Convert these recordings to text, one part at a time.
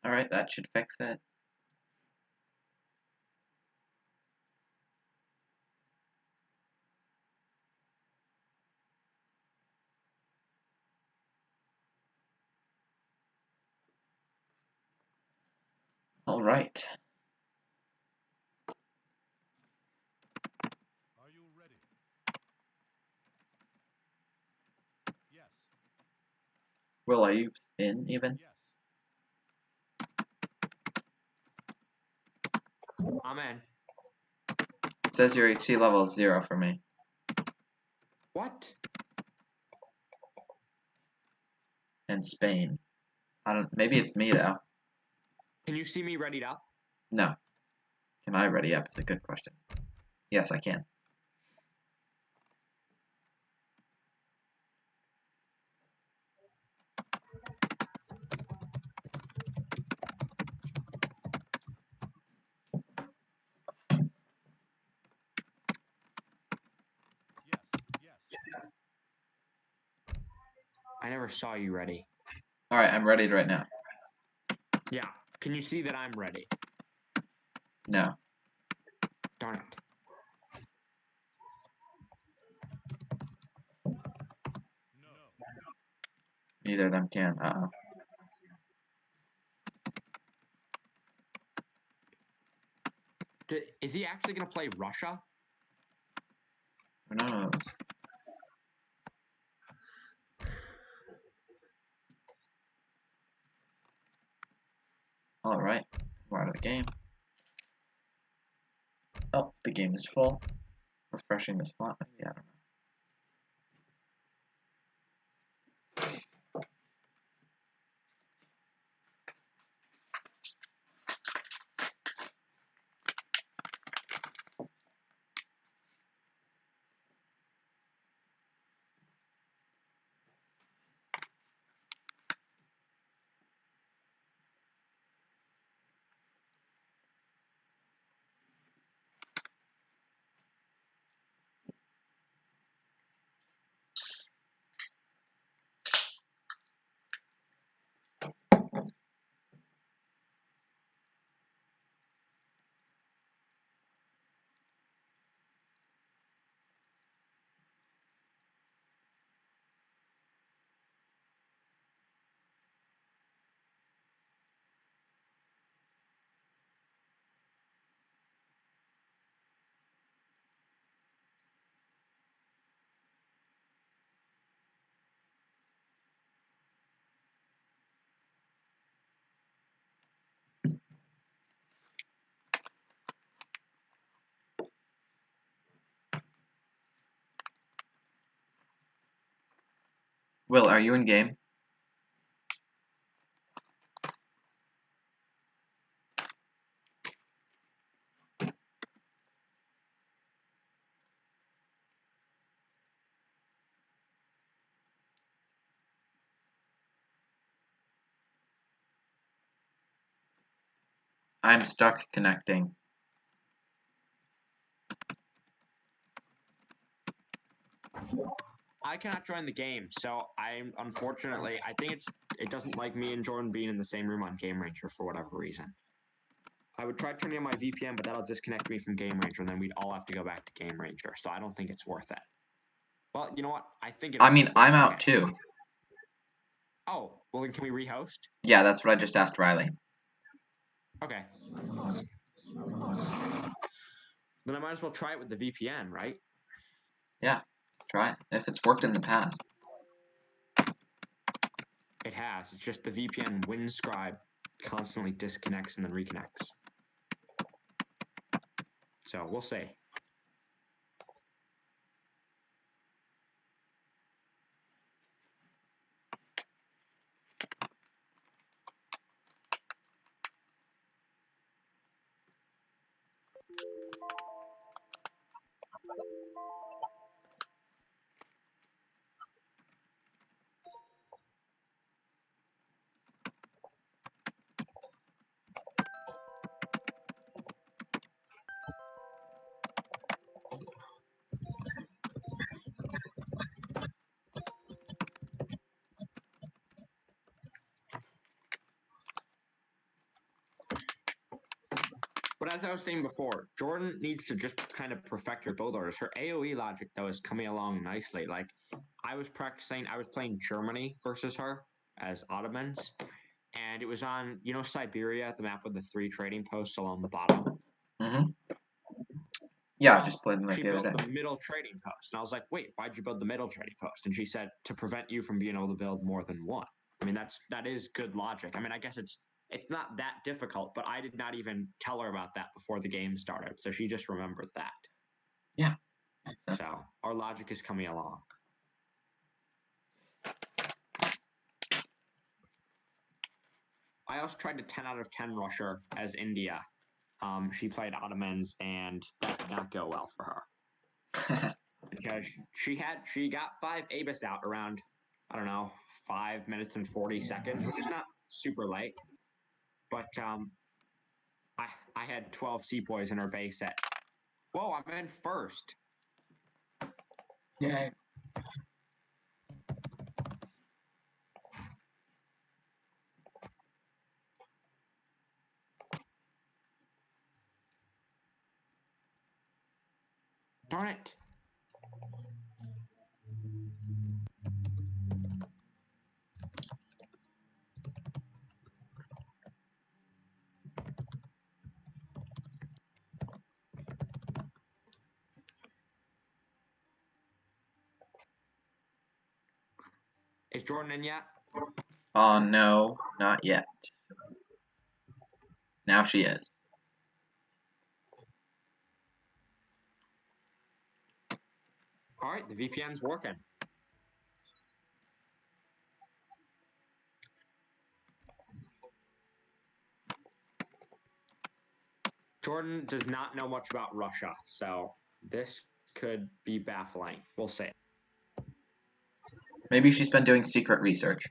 Alright, that should fix it. Alright. Are you ready? Yes. Will, are you in even? Yes. I'm in. It says your HC level is 0 for me. What? And Spain. I don't. Maybe it's me though. Can you see me readied up? No. Can I ready up? It's a good question. Yes, I can. Yes. Yes. I never saw you ready. Alright, I'm ready right now. Yeah. Can you see that I'm ready? No. Darn it. No. Neither of them can. Uh-oh. Is he actually going to play Russia? Who knows? Alright. We're out of the game. Oh, the game is full. Refreshing the slot, maybe? I don't know. Will, are you in game? I'm stuck connecting. I cannot join the game, so unfortunately, I think it doesn't like me and Jordan being in the same room on Game Ranger for whatever reason. I would try turning on my VPN, but that'll disconnect me from Game Ranger, and then we'd all have to go back to Game Ranger. So I don't think it's worth it. Well, you know what? I think it. I mean, I'm out too. Oh, well then can we rehost? Yeah, that's what I just asked Riley. Okay. Then I might as well try it with the VPN, right? Yeah, try it. If it's worked in the past. It has. It's just the VPN WinScribe constantly disconnects and then reconnects. So we'll see. But as I was saying before, Jordan needs to just kind of perfect her build orders. Her AoE logic, though, is coming along nicely. Like, I was playing Germany versus her as Ottomans, and it was on, Siberia, the map with the 3 trading posts along the bottom. Mm-hmm. Yeah, I Well, just played like she the built other day. the middle trading post. And I was like, wait, why'd you build the middle trading post? And she said, to prevent you from being able to build more than one. I mean, that is good logic. I mean, I guess it's not that difficult, but I did not even tell her about that before the game started. So she just remembered that. Yeah. So our logic is coming along. I also tried to 10 out of 10 rush her as India. She played Ottomans, and that did not go well for her. Because she got 5 Abus out around, I don't know, 5 minutes and 40 seconds, which is not super late. But I had 12 sepoys in her base at. Whoa, I'm in first. Yay. Darn it. Is Jordan in yet? Oh, no, not yet. Now she is. All right, the VPN's working. Jordan does not know much about Russia, so this could be baffling. We'll see. Maybe she's been doing secret research.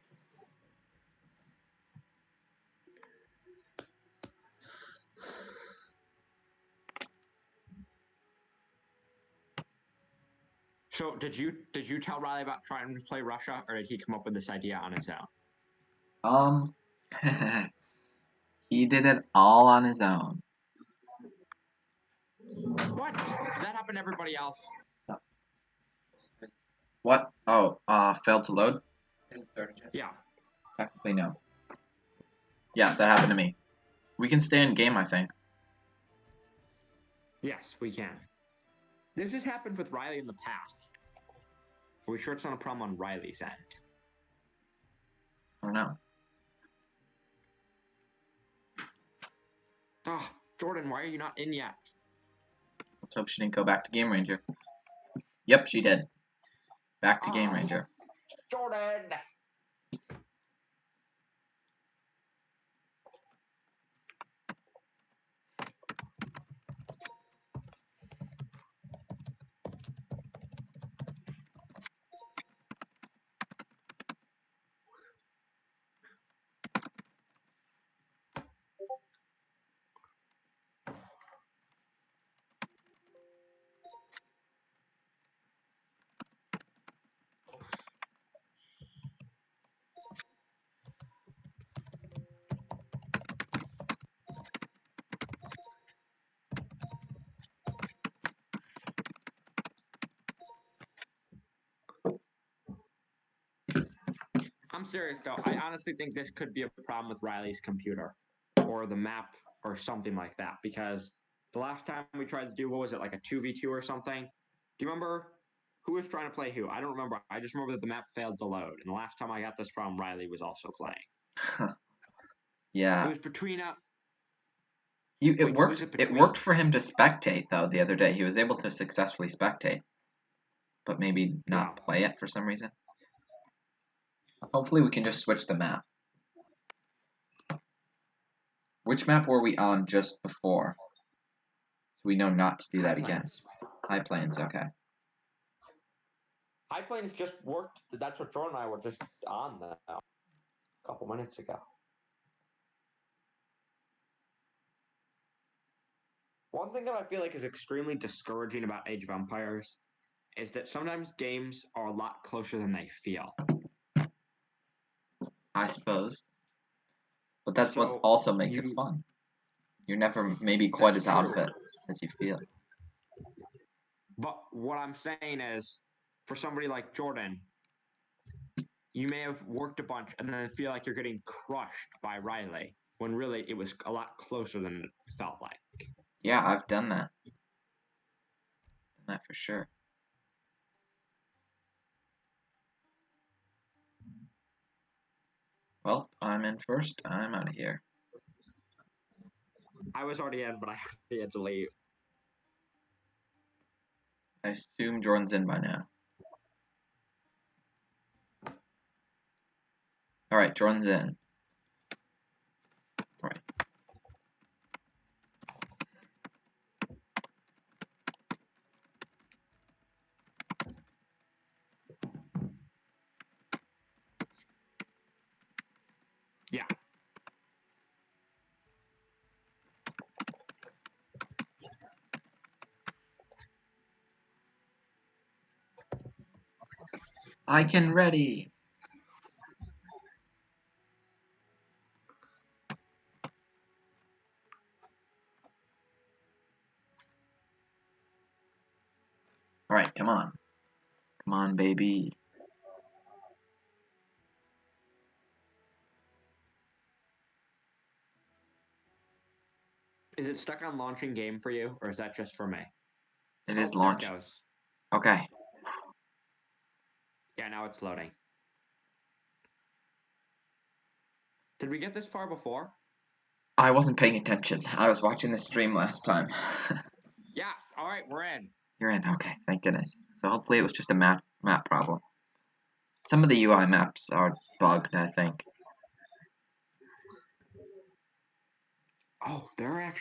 So did you tell Riley about trying to play Russia, or did he come up with this idea on his own? He did it all on his own. What? That happened to everybody else. What? Oh, failed to load? Yeah. Technically, no. Yeah, that happened to me. We can stay in game, I think. Yes, we can. This has happened with Riley in the past. Are we sure it's not a problem on Riley's end? I don't know. Oh, Jordan, why are you not in yet? Let's hope she didn't go back to Game Ranger. Yep, she did. Back to Game Ranger. Jordan! I'm serious though. I honestly think this could be a problem with Riley's computer or the map or something like that, because the last time we tried to do, what was it, like a 2v2 or something? Do you remember who was trying to play who? I don't remember. I just remember that the map failed to load. And the last time I got this problem, Riley was also playing. Yeah. It was between It worked. was it It between? worked for him to spectate though. The other day, he was able to successfully spectate, but maybe not play it for some reason. Hopefully, we can just switch the map. Which map were we on just before? So we know not to do that again. High Plains. Okay. High Plains just worked. That's what Jordan and I were just on a couple minutes ago. One thing that I feel like is extremely discouraging about Age of Empires is that sometimes games are a lot closer than they feel. I suppose. But that's what also makes it fun. You're never maybe quite That's as out of true. it as you feel. But what I'm saying is, for somebody like Jordan, you may have worked a bunch and then feel like you're getting crushed by Riley when really it was a lot closer than it felt like. Yeah, I've done that. Done that for sure. Well, I'm in first. I'm out of here. I was already in, but I had to leave. I assume Jordan's in by now. All right, Jordan's in. All right. Yeah. I can ready. All right, come on. Come on, baby. Is it stuck on launching game for you, or is that just for me? It is There launched. it goes. Okay. Yeah, now it's loading. Did we get this far before? I wasn't paying attention. I was watching the stream last time. Yes. All right, we're in. You're in. Okay, thank goodness. So hopefully it was just a map problem. Some of the UI maps are bugged, I think. Oh, there's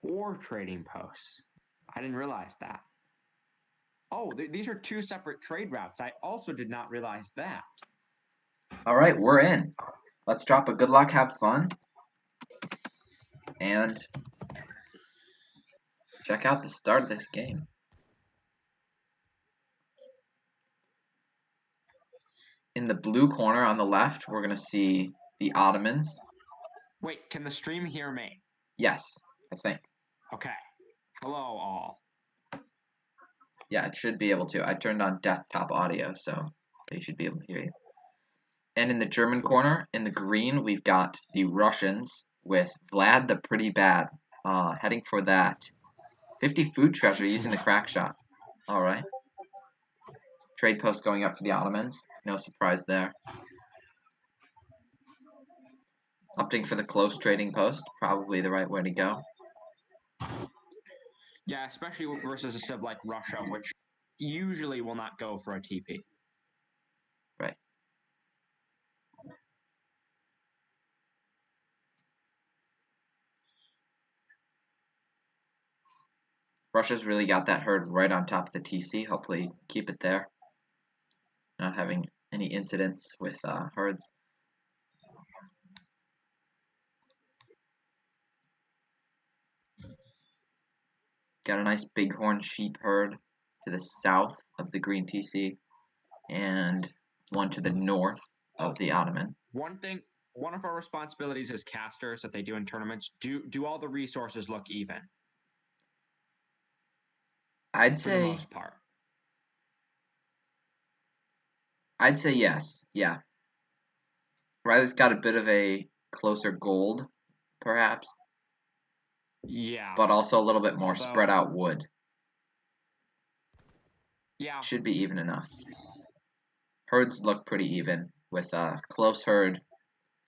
4 trading posts. I didn't realize that. Oh, these are 2 separate trade routes. I also did not realize that. All right, we're in. Let's drop a good luck, have fun, and check out the start of this game. In the blue corner on the left, we're going to see the Ottomans. Wait, can the stream hear me? Yes, I think. Okay. Hello, all. Yeah, it should be able to. I turned on desktop audio, so they should be able to hear you. And in the German corner, in the green, we've got the Russians with Vlad the Pretty Bad heading for that 50 food treasure using the crack shot. All right. Trade post going up for the Ottomans. No surprise there. Opting for the close trading post. Probably the right way to go. Yeah, especially versus a civ like Russia, which usually will not go for a TP. Right. Russia's really got that herd right on top of the TC. Hopefully keep it there. Not having any incidents with herds. Got a nice bighorn sheep herd to the south of the green TC, and one to the north of the Ottoman. One of our responsibilities as casters that they do in tournaments, do all the resources look even? I'd For the say most part. I'd say yes. Yeah. Riley's got a bit of a closer gold, perhaps, Yeah. but also a little bit more spread out wood. Yeah. Should be even enough. Herds look pretty even, with a close herd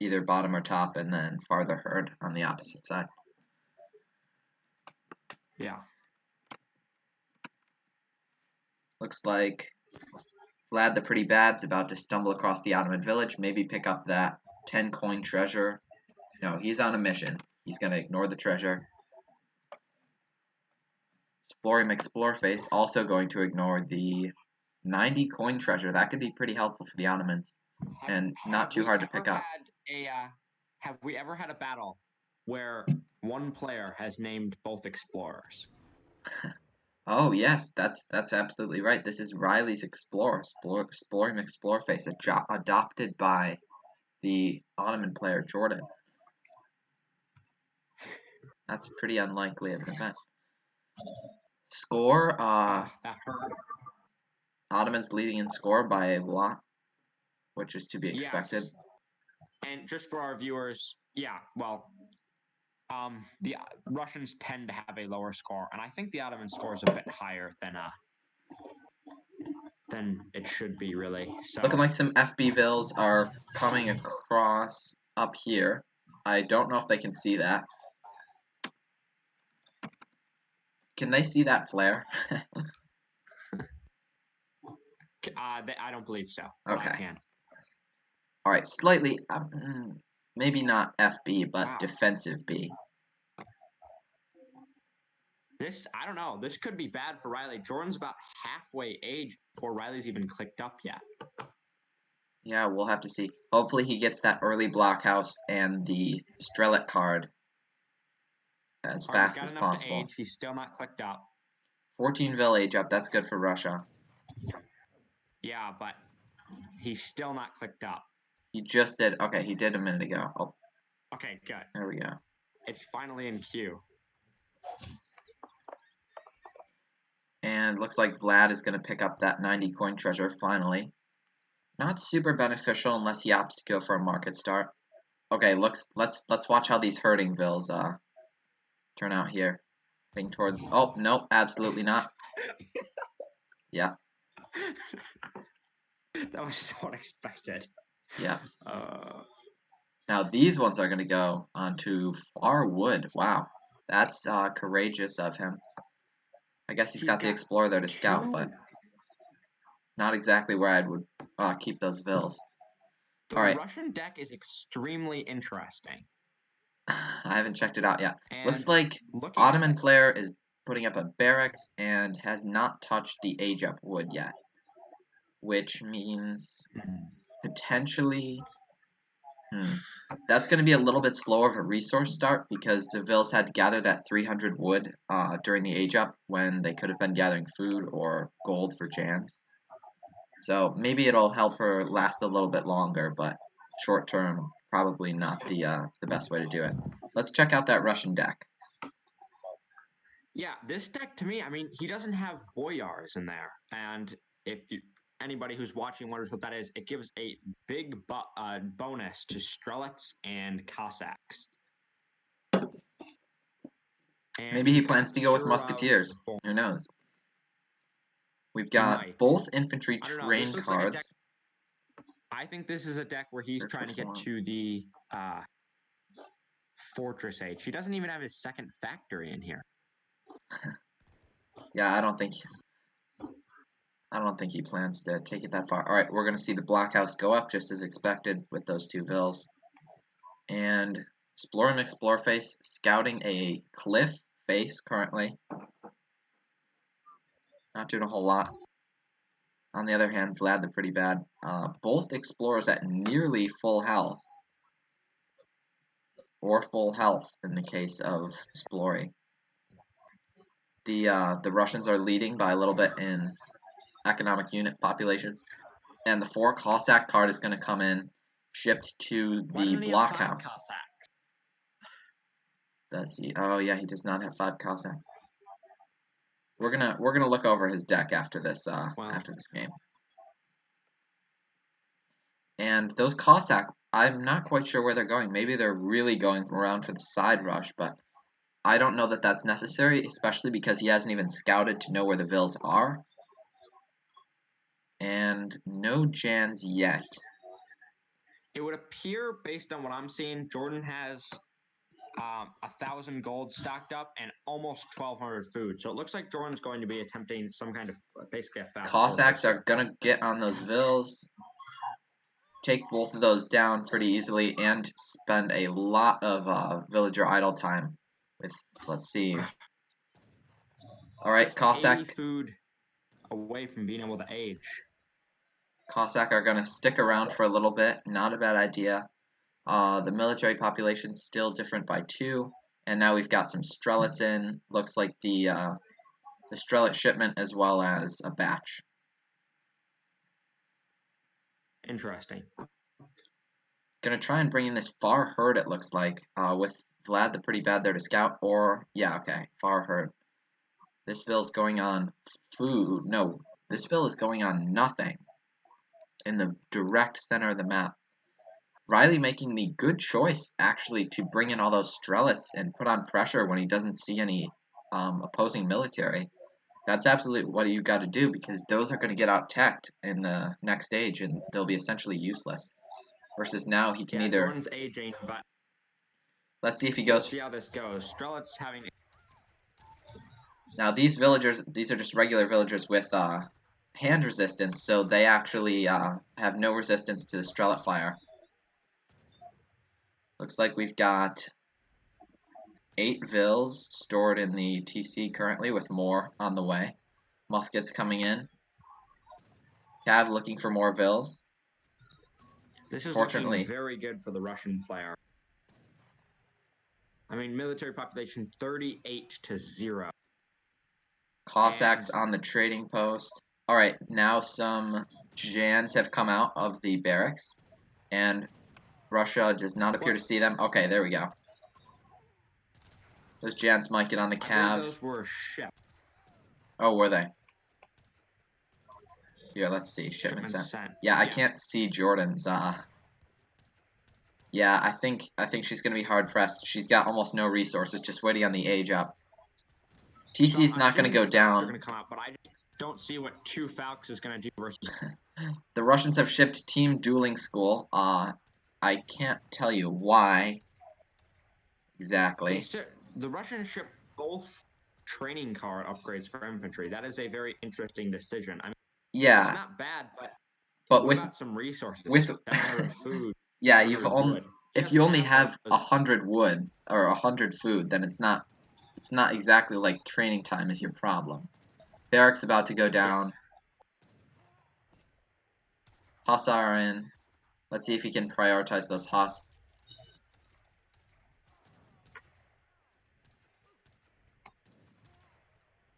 either bottom or top, and then farther herd on the opposite side. Yeah. Looks like Vlad the Pretty Bad's about to stumble across the Ottoman village, maybe pick up that 10 coin treasure. No, he's on a mission. He's going to ignore the treasure. Explore face also going to ignore the 90 coin treasure. That could be pretty helpful for the Ottomans, and not too hard to pick up. Have we ever had a battle where one player has named both explorers? Oh yes, that's absolutely right. This is Riley's Exploring Explore face, adopted by the Ottoman player Jordan. That's pretty unlikely of an event. Score, That hurt. Ottoman's leading in score by a lot, which is to be expected. Yes. And just for our viewers, yeah, well, the Russians tend to have a lower score, and I think the Ottoman score is a bit higher than it should be, really. So Looking like some FB vills are coming across up here. I don't know if they can see that. Can they see that flare? I don't believe so. But I Okay. can. All right, slightly, maybe not FB, but Wow. defensive B. I don't know. This could be bad for Riley. Jordan's about halfway age before Riley's even clicked up yet. Yeah, we'll have to see. Hopefully he gets that early blockhouse and the Strellet card as fast as possible. Age. He's still not clicked up. 14 Vil age up, that's good for Russia. Yeah, but he's still not clicked up. He just did. Okay, he did a minute ago. Oh. Okay, good. There we go. It's finally in queue. And looks like Vlad is going to pick up that 90 coin treasure finally. Not super beneficial unless he opts to go for a market start. Okay, let's watch how these herding vills turn out here. Heading towards. Oh nope, absolutely not. Yeah. That was so unexpected. Yeah. Uh, Now these ones are going to go onto far wood. Wow, that's courageous of him. I guess he's got the explorer there to scout, but not exactly where I would keep those vills. The All right. Russian deck is extremely interesting. I haven't checked it out yet. And looks like Ottoman player is putting up a barracks and has not touched the age up wood yet, which means potentially that's going to be a little bit slower of a resource start because the Vils had to gather that 300 wood during the age up when they could have been gathering food or gold for Jans. So maybe it'll help her last a little bit longer, but short term, probably not the best way to do it. Let's check out that Russian deck. Yeah, this deck to me, I mean, he doesn't have Boyars in there, and if anybody who's watching wonders what that is, it gives a big bonus to Strelets and Cossacks. And maybe he plans to go with Musketeers. Who knows? We've got both infantry train cards. I think this is a deck where he's trying to get to the Fortress Age. He doesn't even have his second factory in here. Yeah, I don't think he plans to take it that far. All right, we're going to see the blockhouse go up just as expected with those two vills. And Explore face scouting a cliff face currently. Not doing a whole lot. On the other hand, Vlad they're pretty bad. Both explorers at nearly full health. Or full health in the case of Exploring. The Russians are leading by a little bit in economic unit population. And the 4 Cossack card is going to come in, shipped to the blockhouse. Does he? Oh yeah, he does not have 5 Cossack. We're gonna look over his deck after this after this game. And those Cossack, I'm not quite sure where they're going. Maybe they're really going around for the side rush, but I don't know that that's necessary, especially because he hasn't even scouted to know where the Vils are. And no Jans yet. It would appear, based on what I'm seeing, Jordan has 1,000 gold stocked up and almost 1,200 food. So it looks like Jordan's going to be attempting some kind of basically a fast. Cossacks are gonna get on those Vils, take both of those down pretty easily, and spend a lot of villager idle time with. Let's see. All right, Cossack. Food away from being able to age. Cossack are gonna stick around for a little bit. Not a bad idea. The military population's still different by 2, and now we've got some Strelets in. Looks like the Strelet shipment as well as a batch. Interesting. Gonna try and bring in this far herd, it looks like, with Vlad the pretty bad there to scout, or yeah, okay, far heard. This Ville's going on food. No, this Ville is going on nothing. In the direct center of the map. Riley making the good choice, actually, to bring in all those Strelets and put on pressure when he doesn't see any opposing military. That's absolutely what you got to do, because those are going to get out-teched in the next stage, and they'll be essentially useless. Versus now, he can either... Jordan's aging, but let's see if he we'll goes... see how this goes. Strelet's having... Now, these villagers, these are just regular villagers with hand resistance, so they actually have no resistance to the Strelet fire. Looks like we've got 8 vills stored in the TC currently, with more on the way. Muskets coming in. Cav looking for more vills. This is Fortunately, looking very good for the Russian player. I mean, military population 38-0. Cossacks on the trading post. Alright, now some Jans have come out of the barracks, and Russia does not appear to see them. Okay, there we go. Those Jans might get on the I Cav. believe those were shipped. Oh, were they? Here, let's see. Shipment sent. Yeah, I can't see Jordan's. Yeah, I think she's gonna be hard pressed. She's got almost no resources, just waiting on the age up. TC's So not gonna go down. Gonna come out, but I just don't see what 2 Falcons is gonna do versus. The Russians have shipped Team Dueling School. I can't tell you why exactly. The Russians ship both training card upgrades for infantry. That is a very interesting decision. I mean, yeah, it's not bad, but what with about some resources, with 700 food. Yeah, you've only if you only have 100 wood or 100 food, then it's not exactly like training time is your problem. Barracks about to go down. Huss are in. Let's see if he can prioritize those Huss.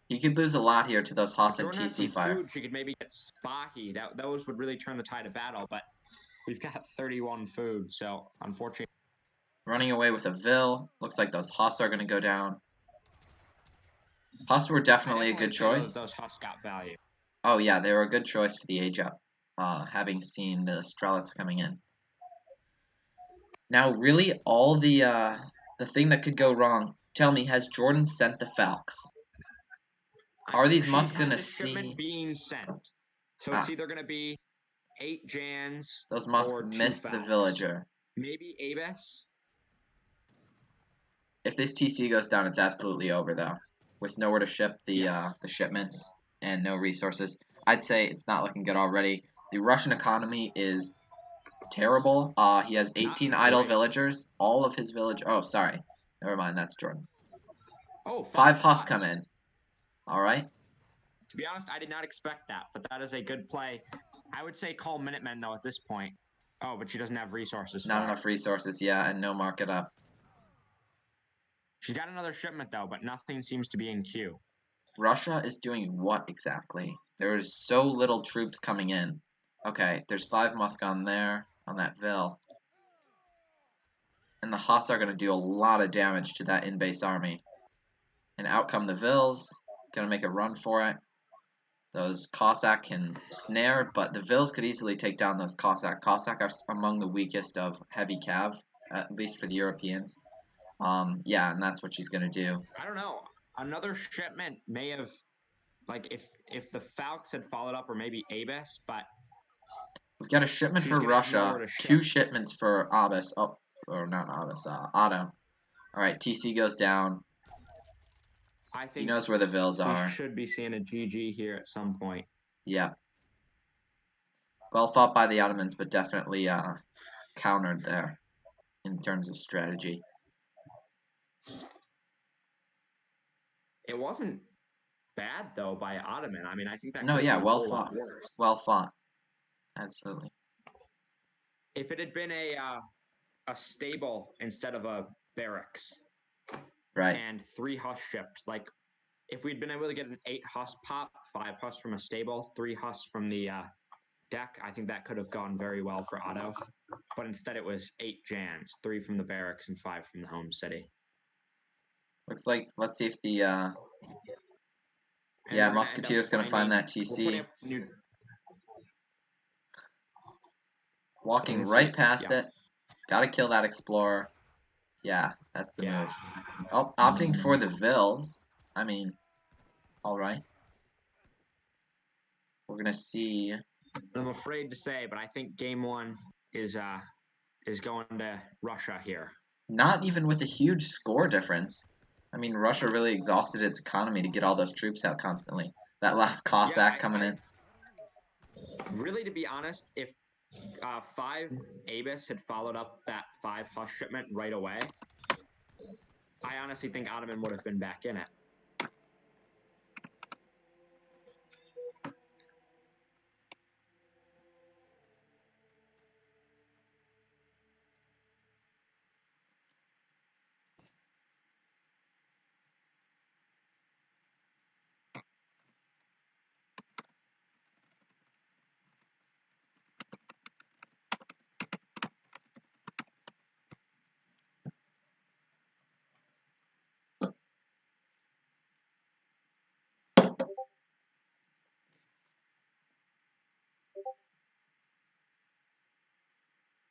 He could lose a lot here to those Huss and TC fire. Food, she could maybe get Spocky. Those would really turn the tide of battle, but we've got 31 food, so unfortunately. Running away with a Vil. Looks like those Huss are going to go down. Huss were definitely a good choice. Those Huss got value. Oh yeah, they were a good choice for the age up, having seen the Strelets coming in. Now, really, all the thing that could go wrong. Tell me, has Jordan sent the Falcons? Are these Musks gonna see? Being sent, so it's either gonna be 8 Jans. Those Musks missed the villager. Maybe Abes. If this TC goes down, it's absolutely over though. With nowhere to ship the shipments and no resources, I'd say it's not looking good already. The Russian economy is terrible. He has 18 idle villagers. All of his village. Oh, sorry. Never mind. That's Jordan. Oh, 5 Huss come in. All right. To be honest, I did not expect that, but that is a good play. I would say call Minutemen though at this point. Oh, but she doesn't have resources. Not enough resources, yeah, and no market up. She's got another shipment though, but nothing seems to be in queue. Russia is doing what exactly? There's so little troops coming in. Okay, there's 5 Musk on there, on that Vil. And the Huss are going to do a lot of damage to that in-base army. And out come the Vils. Going to make a run for it. Those Cossack can snare, but the Vils could easily take down those Cossack. Cossack are among the weakest of heavy cav, at least for the Europeans. Yeah, and that's what she's going to do. I don't know. Another shipment may have, like, if the Falcons had followed up, or maybe Abes, but... We've got a shipment for Russia, 2 shipments for Abes. Oh, or not Abes, Otto. Alright, TC goes down. I think he knows where the Vils are. We should be seeing a GG here at some point. Yeah. Well fought by the Ottomans, but definitely countered there in terms of strategy. It wasn't bad though by Ottoman. I mean, I think that. No, yeah, well fought. Well fought. Absolutely. If it had been a stable instead of a barracks, right, and 3 Huss shipped, like if we'd been able to get an 8 Huss pop, 5 Huss from a stable, 3 Huss from the deck, I think that could have gone very well for Otto. But instead, it was 8 Jans, 3 from the barracks and 5 from the home city. Looks like, let's see if the, And yeah, we're gonna end up Musketeer's gonna find finding- that we're putting TC. up new. Walking Let's right see. past Yeah. it. Gotta kill that Explorer. Yeah, that's the Yeah. move. Oh, opting for the Vils. I mean, alright. We're gonna see. I'm afraid to say, but I think game one is going to Russia here. Not even with a huge score difference. I mean, Russia really exhausted its economy to get all those troops out constantly. That last Cossack coming in. Really, to be honest, if 5 Abus had followed up that 5 Hush shipment right away, I honestly think Ottoman would have been back in it.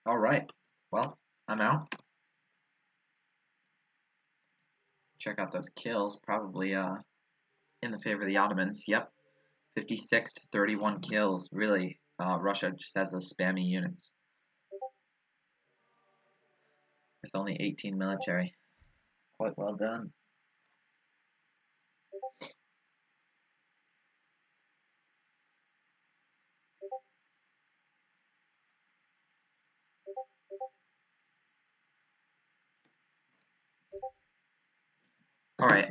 Alright. Well, I'm out. Check out those kills. Probably in the favor of the Ottomans. Yep. 56 to 31 kills. Really, Russia just has those spammy units. With only 18 military. Quite well done. Alright,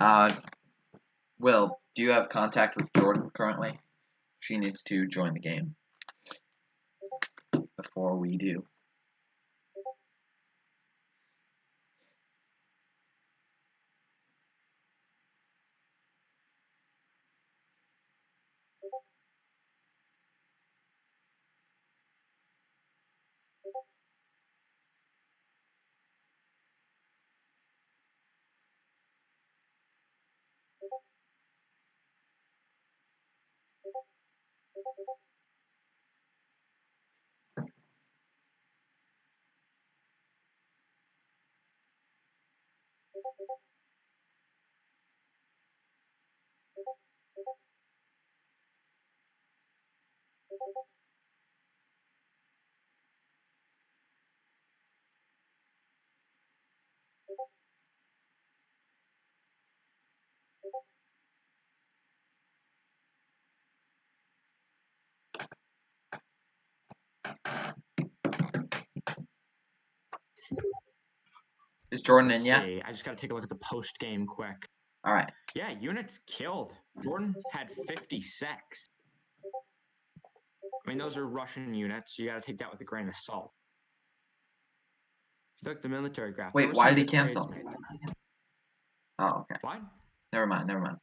Will, do you have contact with Jordan currently? She needs to join the game. Before we do. Is Jordan Let's in yet? see. I just got to take a look at the post game quick. Alright. Yeah, units killed. Jordan had 56. I mean, those are Russian units. So you got to take that with a grain of salt. If you look at the military graph. Wait, there was why some did he good trades cancel? made. Oh, okay. What? Never mind, never mind.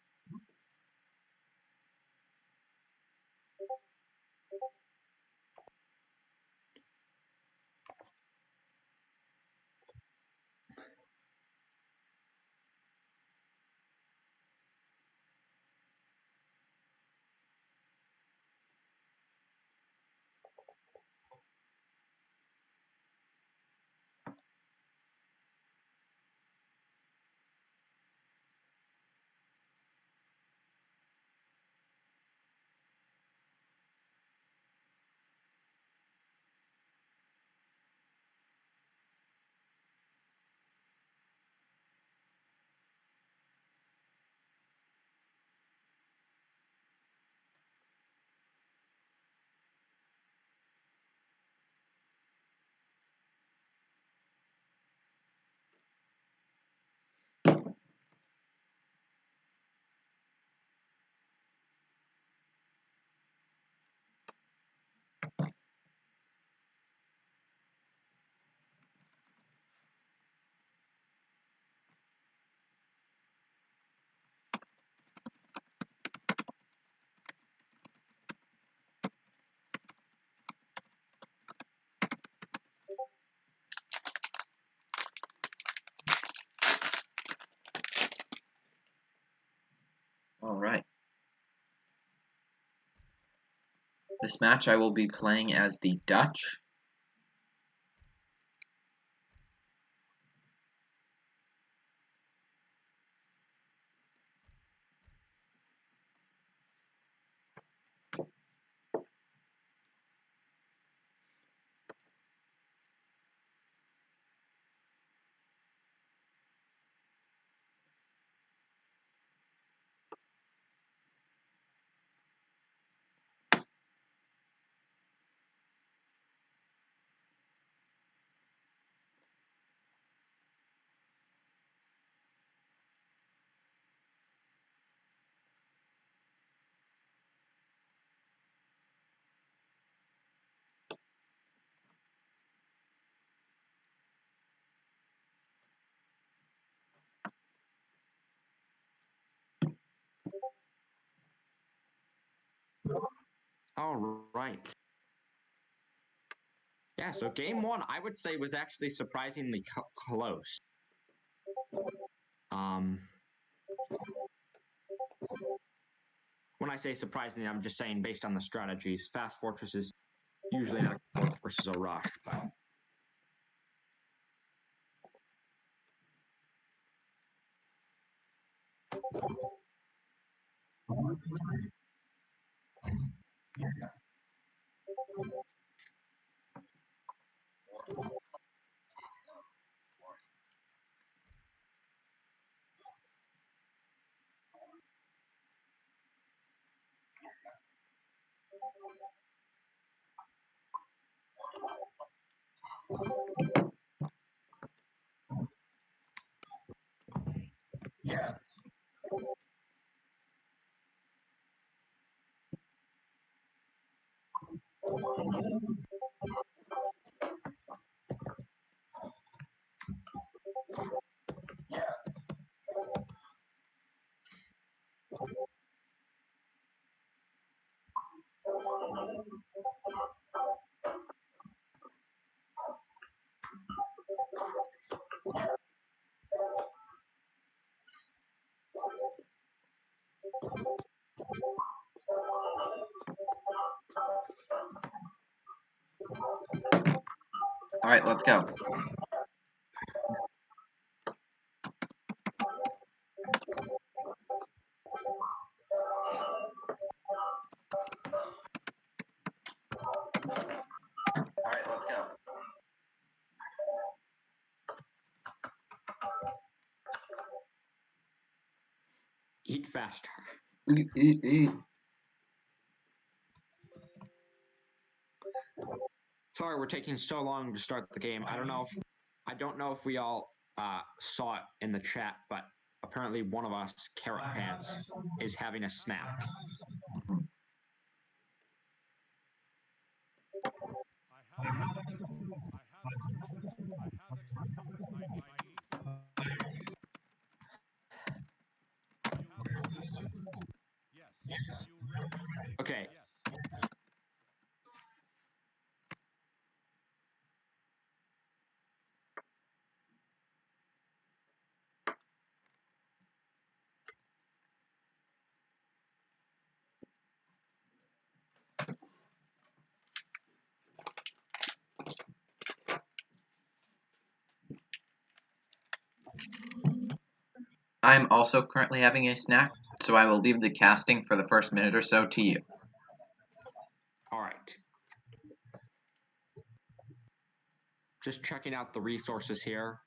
This match I will be playing as the Dutch. All right. Yeah, so game one, I would say, was actually surprisingly close. When I say surprisingly, I'm just saying based on the strategies. Fast Fortress is usually not a force versus a rush. Yes. All right, let's go. All right, let's go. Eat faster. Eat. Sorry, we're taking so long to start the game. I don't know if we all saw it in the chat, but apparently one of us, Carrot Pants, is having a snack. I have extra food. I have extra food. I have extra food. I need food. You have extra food? Yes. Are you ready? Okay. Yes. I'm also currently having a snack, so I will leave the casting for the first minute or so to you. All right. Just checking out the resources here.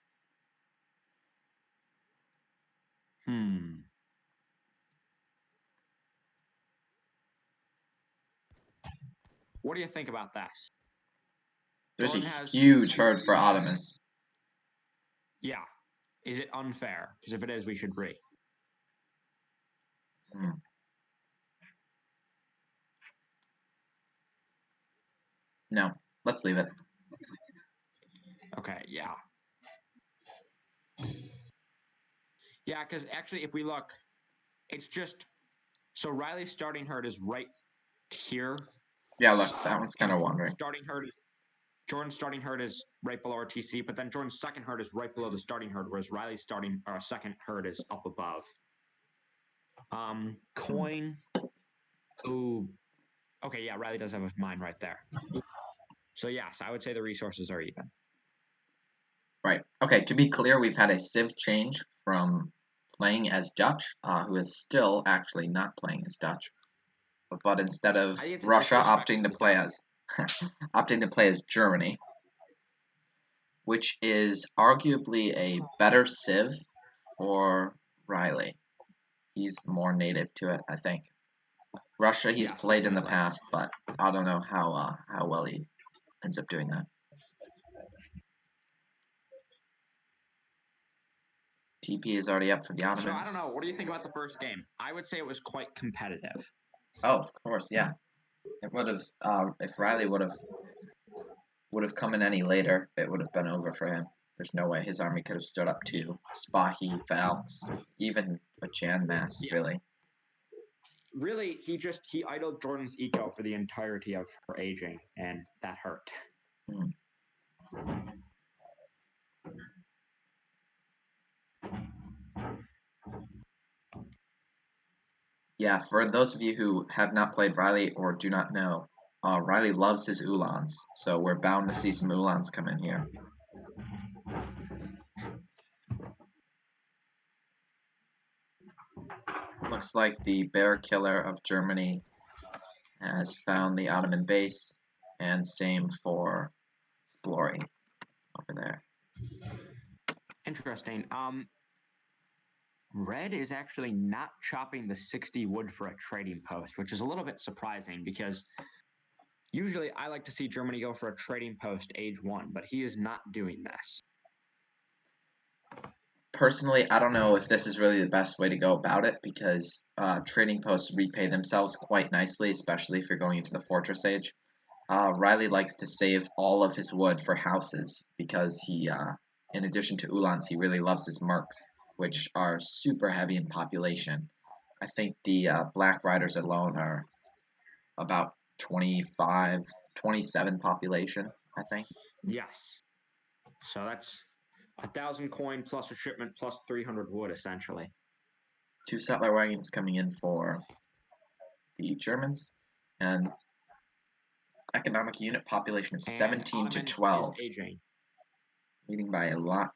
What do you think about this? There's Jordan a has huge herd for Ottomans. Yeah. Is it unfair? Because if it is, we should re. No, let's leave it. Okay, yeah. Yeah, because actually, if we look, it's just so Riley's starting herd is right here. Yeah, look, that one's kind of wandering. Jordan's starting herd is right below our TC, but then Jordan's second herd is right below the starting herd, whereas Riley's second herd is up above. Coin. Ooh. Okay, yeah, Riley does have a mine right there. So yes, I would say the resources are even. Right. Okay, to be clear, we've had a civ change from playing as Dutch, who is still actually not playing as Dutch, but instead of I think it's a Russia disrespect opting to to the play Dutch. as opting to play as Germany, which is arguably a better civ for Riley. He's more native to it, I think. Russia, he's Yes, played in the definitely. past, but I don't know how well he ends up doing that. TP is already up for the So I don't Ottomans. know. What do you think about the first game? I would say it was quite competitive. Oh, of course, yeah. It would have if Riley would have come in any later, it would have been over for him. There's no way his army could have stood up to Spahi, Phelps, even a Jan Mass, Yeah. really. Really, he idled Jordan's eco for the entirety of her aging, and that hurt. Hmm. Yeah, for those of you who have not played Riley or do not know, Riley loves his Ulans, so we're bound to see some Ulans come in here. Looks like the bear killer of Germany has found the Ottoman base, and same for Glory over there. Interesting. Red is actually not chopping the 60 wood for a trading post, which is a little bit surprising because usually I like to see Germany go for a trading post age 1, but he is not doing this. Personally, I don't know if this is really the best way to go about it because trading posts repay themselves quite nicely, especially if you're going into the Fortress Age. Riley likes to save all of his wood for houses because he, in addition to Ulans, he really loves his mercs, which are super heavy in population. I think the Black Riders alone are about 25, 27 population, I think. Yes. So that's 1,000 coin plus a shipment plus 300 wood, essentially. 2 settler wagons coming in for the Germans, and economic unit population is And 17 to Ottoman is 12, aging. leading by a lot.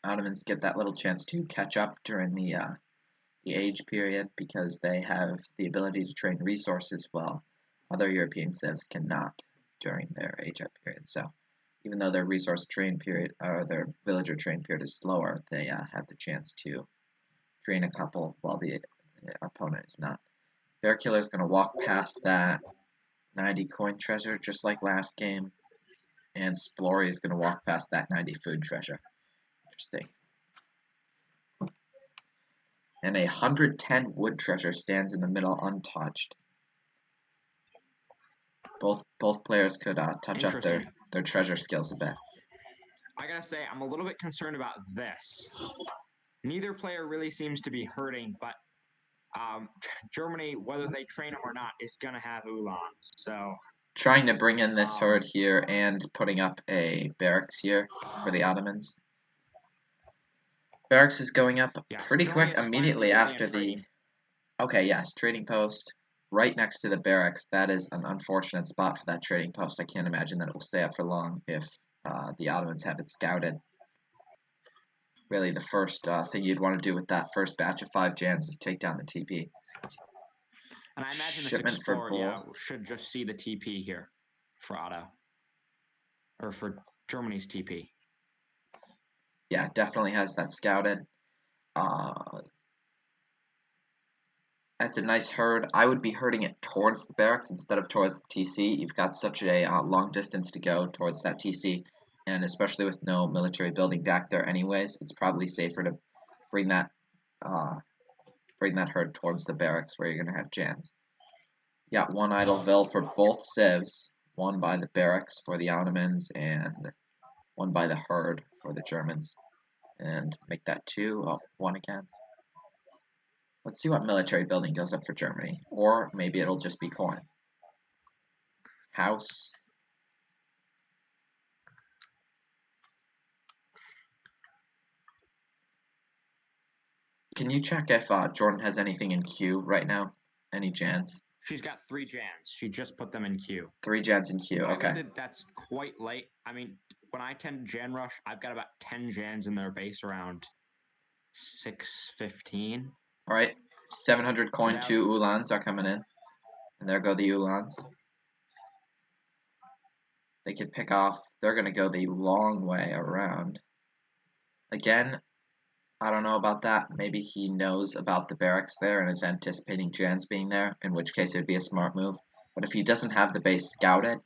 Ottomans get that little chance to catch up during the age period because they have the ability to train resources while other European civs cannot during their age up period. So even though their resource train period or their villager train period is slower, they have the chance to train a couple while the opponent is not. Bear Killer is going to walk past that 90 coin treasure just like last game, and Splory is going to walk past that 90 food treasure. Interesting. And a 110 wood treasure stands in the middle untouched. Both players could touch up their treasure skills a bit. I gotta say, I'm a little bit concerned about this. Neither player really seems to be hurting, but Germany, whether they train them or not, is gonna have Ulans. So Trying to bring in this herd here and putting up a barracks here for the Ottomans. Barracks is going up pretty quick immediately after the... Okay, yes, trading post right next to the barracks. That is an unfortunate spot for that trading post. I can't imagine that it will stay up for long if the Ottomans have it scouted. Really, the first thing you'd want to do with that first batch of 5 Jans is take down the TP. And I imagine this Shipment for Explorer, both. should just see the TP here for Otto. Or for Germany's TP. Yeah, definitely has that scouted. That's a nice herd. I would be herding it towards the barracks instead of towards the TC. You've got such a long distance to go towards that TC, and especially with no military building back there anyways, it's probably safer to bring that herd towards the barracks where you're going to have Jans. You got one Idleville for both civs, one by the barracks for the Ottomans, and one by the herd for the Germans. And make that 2. Oh, 1 again. Let's see what military building goes up for Germany. Or maybe it'll just be coin. House. Can you check if Jordan has anything in queue right now? Any Jans? She's got 3 Jans. She just put them in queue. 3 Jans in queue. Why Okay. was it that's quite late? I mean, when I tend to Jan rush, I've got about 10 Jans in their base around 6:15. All right. 700 coin, that 2 Ulans are coming in. And there go the Ulans. They could pick off. They're going to go the long way around. Again, I don't know about that. Maybe he knows about the barracks there and is anticipating Jans being there, in which case it would be a smart move. But if he doesn't have the base scouted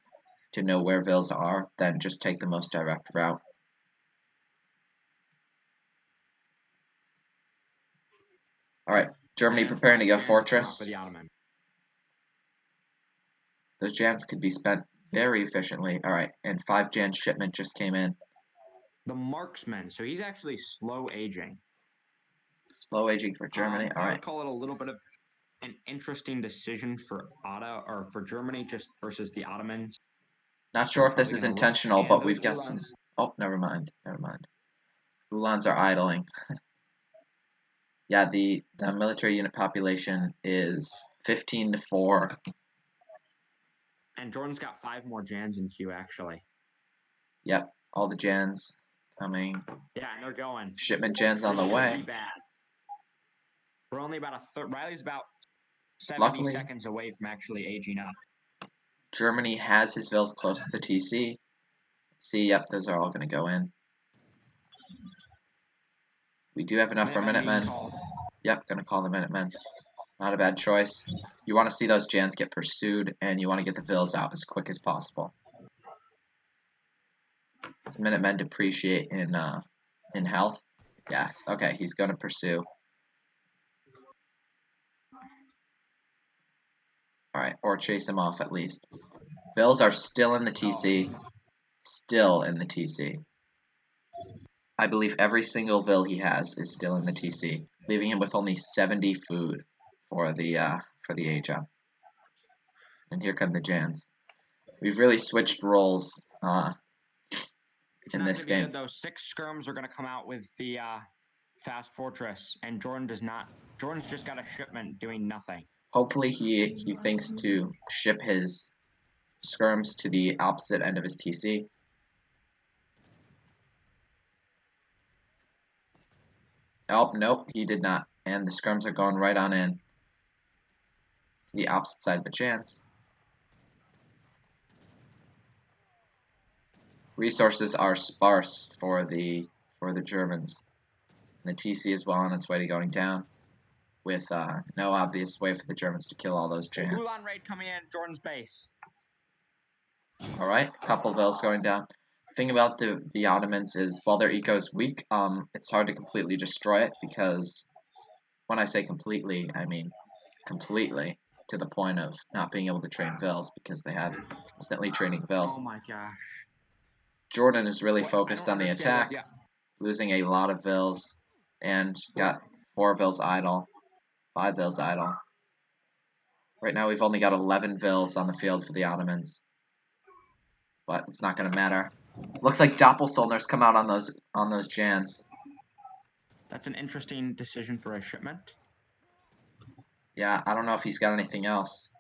to know where Vils are, then just take the most direct route. All right, Germany preparing to go fortress. For the Ottoman. Those Jans could be spent very efficiently. All right, and 5 Jan shipment just came in. The marksman, so he's actually slow aging. Slow aging for Germany. All I right. would call it a little bit of an interesting decision for for Germany just versus the Ottomans. Not sure if this is intentional, but we've got some. Oh, never mind. Never mind. Ulans are idling. Yeah, the military unit population is 15 to 4. And Jordan's got 5 more Jans in queue, actually. Yep, all the Jans coming. Yeah, and they're going. Shipment Jans on the This is gonna way. be bad. We're only about a third. Riley's about 70 Luckily, seconds away from actually aging up. Germany has his Vils close to the TC. See, yep, those are all going to go in. We do have enough for Minutemen. Yep, going to call the Minutemen. Not a bad choice. You want to see those Jans get pursued, and you want to get the Vils out as quick as possible. Does Minutemen depreciate in health? Yeah, okay, he's going to pursue. Alright, or chase him off at least. Vils are still in the TC. Still in the TC. I believe every single Vil he has is still in the TC, leaving him with only 70 food for the age up. And here come the Jans. We've really switched roles in this game. Those 6 skirms are going to come out with the fast fortress, and Jordan does not. Jordan's just got a shipment doing nothing. Hopefully he thinks to ship his skirms to the opposite end of his TC. Oh, nope, he did not. And the skirms are going right on in. To the opposite side of the chance. Resources are sparse for the Germans. And the TC is well on its way to going down, with no obvious way for the Germans to kill all those Jans. Ulan raid coming in, Jordan's base. All right, a couple Vils going down. Thing about the Ottomans is, while their eco is weak, it's hard to completely destroy it, because when I say completely, I mean completely, to the point of not being able to train Vils, because they have constantly training Vils. Oh my gosh. Jordan is really focused on the attack, yeah. losing a lot of Vils, and got 4 Vils idle, 5 Vils idle. Right now we've only got 11 Vils on the field for the Ottomans, but it's not going to matter. Looks like Doppelsolner's come out on those Jans. That's an interesting decision for a shipment. Yeah, I don't know if he's got anything else.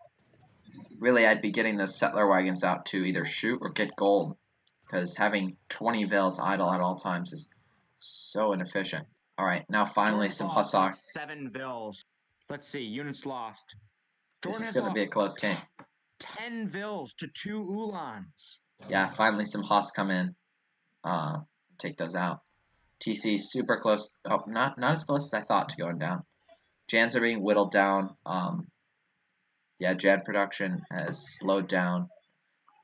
Really, I'd be getting those settler wagons out to either shoot or get gold, because having 20 Vils idle at all times is so inefficient. All right, now finally some Hussar. 7 Vils. Let's see, units lost. This is going to be a close game. 10 Vils to 2 Ulans. Yeah, finally some Huss come in. Take those out. TC super close. Oh, not as close as I thought to going down. Jans are being whittled down. Yeah, Jan production has slowed down.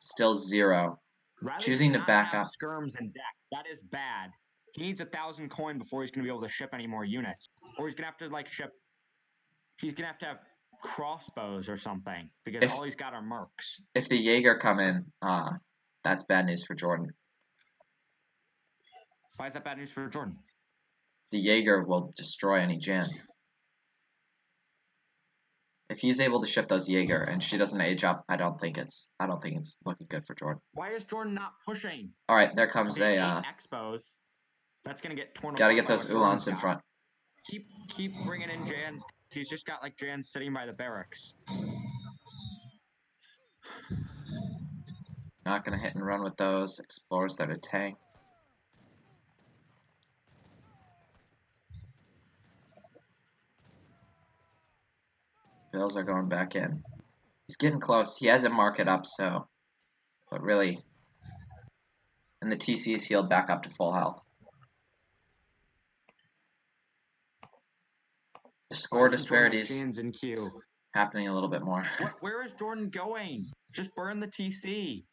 Still 0. Riley Choosing to back up. Skirms and deck. That is bad. He needs 1,000 coin before he's going to be able to ship any more units. Or he's going to have to, like, ship... He's going to have crossbows or something, because all he's got are mercs. If the Jaeger come in, that's bad news for Jordan. Why is that bad news for Jordan? The Jaeger will destroy any Jans. If he's able to ship those Jaeger and she doesn't age up, I don't think it's looking good for Jordan. Why is Jordan not pushing? All right, there comes Okay, a 8 expos. That's gonna get torn gotta apart get by those what Jordan's Ulans in got. front. Keep bringing in Jans. She's just got like Jans sitting by the barracks. Not gonna hit and run with those explorers that are tank. Bills are going back in. He's getting close. He has a market up, so, but really, and the TC's healed back up to full health. The score disparities Jans in queue. happening a little bit more. Where is Jordan going? Just burn the TC.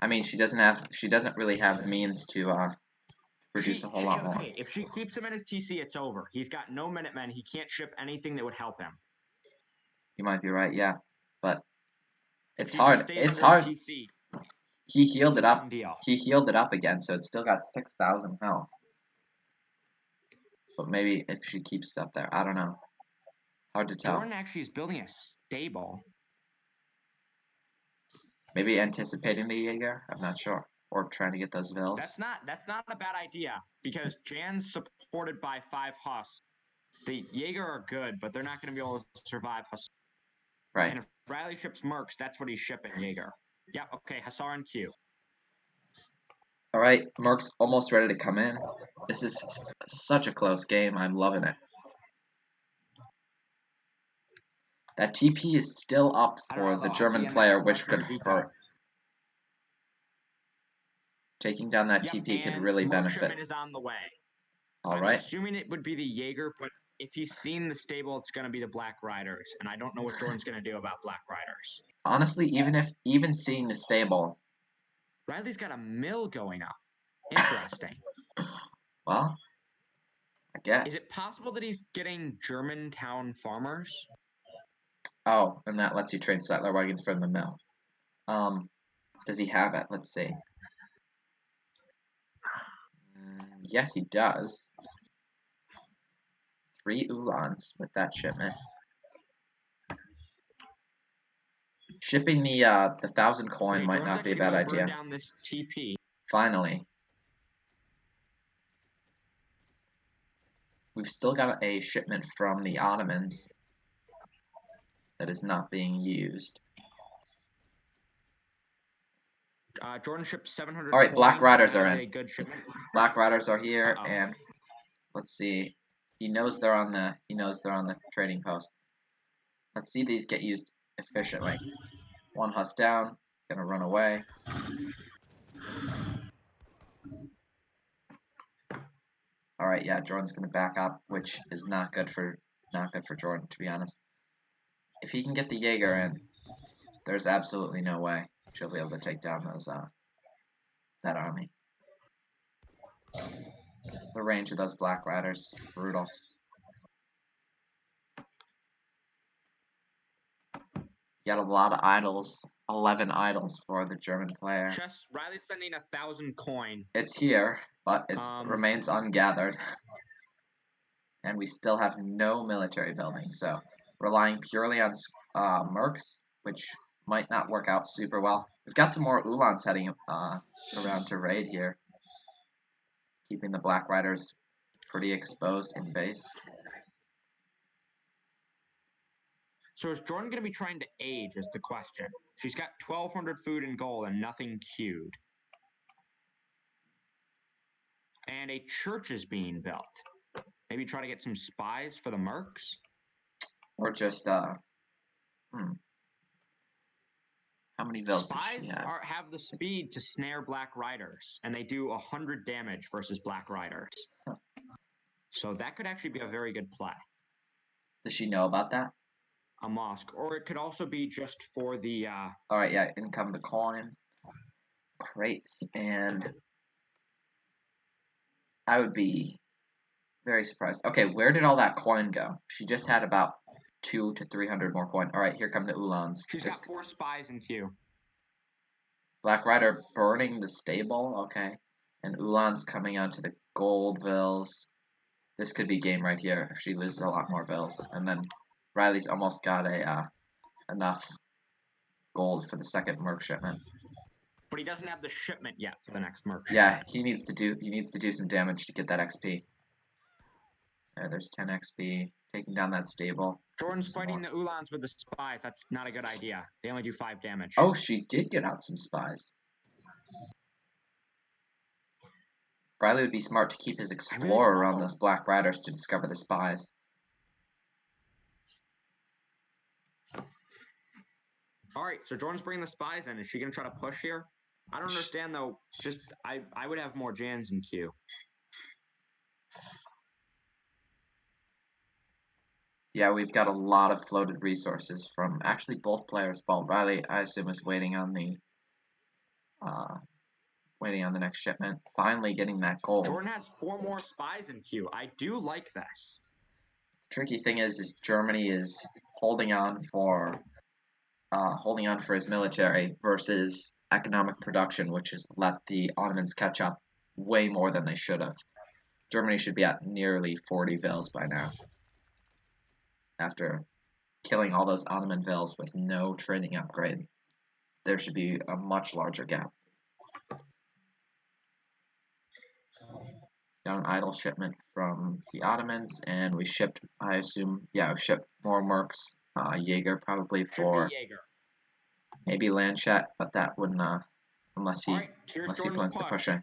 I mean, she doesn't really have the means to produce a whole lot more. Okay, if she keeps him in his TC, it's over. He's got no Minutemen. He can't ship anything that would help him. You might be right, yeah, but it's hard. It's hard. TC, he healed it up. deal. He healed it up again, so it's still got 6,000 health. But maybe if she keeps stuff there, I don't know. Hard to tell. Jordan actually is building a stable. Maybe anticipating the Jaeger. I'm not sure. Or trying to get those vills. That's not a bad idea because Jan's supported by 5 Husks. The Jaeger are good, but they're not going to be able to survive Husks. Right. And if Riley ships Mercs, that's what he's shipping, Jaeger. Yep, okay, Hussar and Q. Alright, Merc's almost ready to come in. This is such a close game. I'm loving it. That TP is still up for the German player, which could hurt. Taking down that TP could really benefit. Is on the way. Alright. I'm assuming it would be the Jaeger, but if he's seen the stable, it's going to be the Black Riders, and I don't know what Jordan's going to do about Black Riders. Honestly, even seeing the stable, Riley's got a mill going up. Interesting. Well, I guess. Is it possible that he's getting Germantown farmers? Oh, and that lets you trade settler wagons from the mill. Does he have it? Let's see. Yes, he does. 3 Ulans with that shipment. Shipping the 1,000 coin might not be a bad idea. Down this TP. Finally. We've still got a shipment from the Ottomans that is not being used. Jordan shipped 700. All right, Black Riders are in. A good shipment. Black Riders are here, and let's see. He knows they're on the trading post. Let's see these get used efficiently. 1 Huss down, gonna run away. All right, yeah, Jordan's gonna back up, which is not good for Jordan, to be honest. If he can get the Jaeger in, there's absolutely no way she'll be able to take down those that army. The range of those Black Riders is brutal. You got a lot of idols. 11 idols for the German player. Riley's sending 1,000 coin. It's here, but it remains ungathered. And we still have no military building, so relying purely on Mercs, which might not work out super well. We've got some more Ulans heading around to raid here. Keeping the Black Riders pretty exposed in base. So is Jordan going to be trying to age is the question. She's got 1,200 food and gold and nothing queued. And a church is being built. Maybe try to get some spies for the Mercs? Or just, How many vills does she have? Spies have the speed to snare Black Riders, and they do 100 damage versus Black Riders. Huh. So that could actually be a very good play. Does she know about that? A mosque, or it could also be just for the all right, yeah, income the coin crates, and I would be very surprised. Okay, where did all that coin go? She just had about 200 to 300 more coin. All right, here come the Ulans. She's got 4 spies in queue. Black Rider burning the stable, okay, and Ulans coming onto the gold vills. This could be game right here if she loses a lot more vills, and then Riley's almost got enough gold for the second merc shipment. But he doesn't have the shipment yet for the next merc. Yeah, he needs to do some damage to get that XP. There's 10 XP, taking down that stable. Jordan's fighting the Ulans with the spies. That's not a good idea. They only do 5 damage. Oh, she did get out some spies. Riley would be smart to keep his explorer around those Black Riders to discover the spies. Alright, so Jordan's bringing the spies in. Is she going to try to push here? I don't understand, though. Just, I would have more Jans in queue. Yeah, we've got a lot of floated resources from actually both players. Well, Riley, I assume, is waiting on the next shipment. Finally getting that gold. Jordan has 4 more spies in queue. I do like this. The tricky thing is Germany is holding on for his military versus economic production, which has let the Ottomans catch up way more than they should have. Germany should be at nearly 40 vills by now, after killing all those Ottoman vills with no training upgrade. There should be a much larger gap. Got an idle shipment from the Ottomans, and we shipped, I assume, we shipped more mercs, Jaeger probably for maybe Lanchet, but that wouldn't, unless he plans to push it.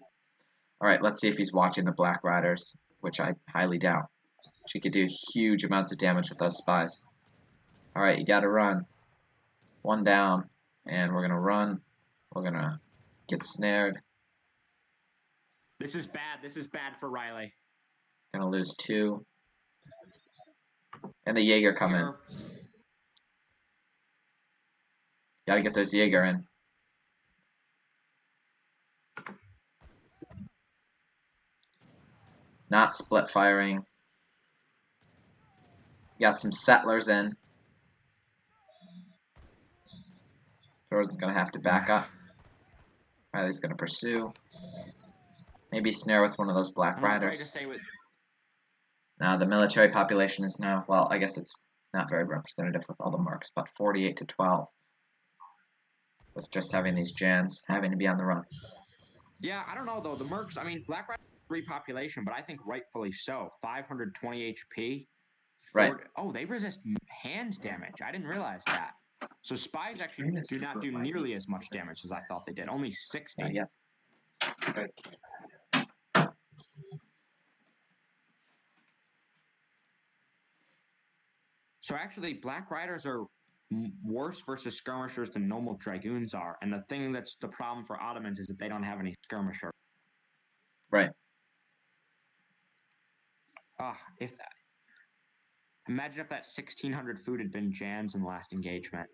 Alright, let's see if he's watching the Black Riders, which I highly doubt. She could do huge amounts of damage with those spies. Alright, you gotta run. 1 down, and we're gonna run. We're gonna get snared. This is bad. This is bad for Riley. Gonna lose 2. And the Jaeger come in. Gotta get those Jaeger in. Not split firing. Got some settlers in. Jordan's gonna have to back up. Riley's gonna pursue. Maybe snare with one of those Black Riders. Now the military population is now, well, I guess it's not very representative with all the mercs, but 48 to 12. With just having these Jans having to be on the run. Yeah, I don't know though. The mercs, I mean, Black Riders repopulation, but I think rightfully so. 520 HP. Right. Oh, they resist hand damage. I didn't realize that. So spies actually do not do nearly as much damage as I thought they did. Only 60. Yes. Right. So actually, Black Riders are worse versus skirmishers than normal dragoons are. And the thing that's the problem for Ottomans is that they don't have any skirmishers. Right. Imagine if that 1,600 food had been Jan's in the last engagement.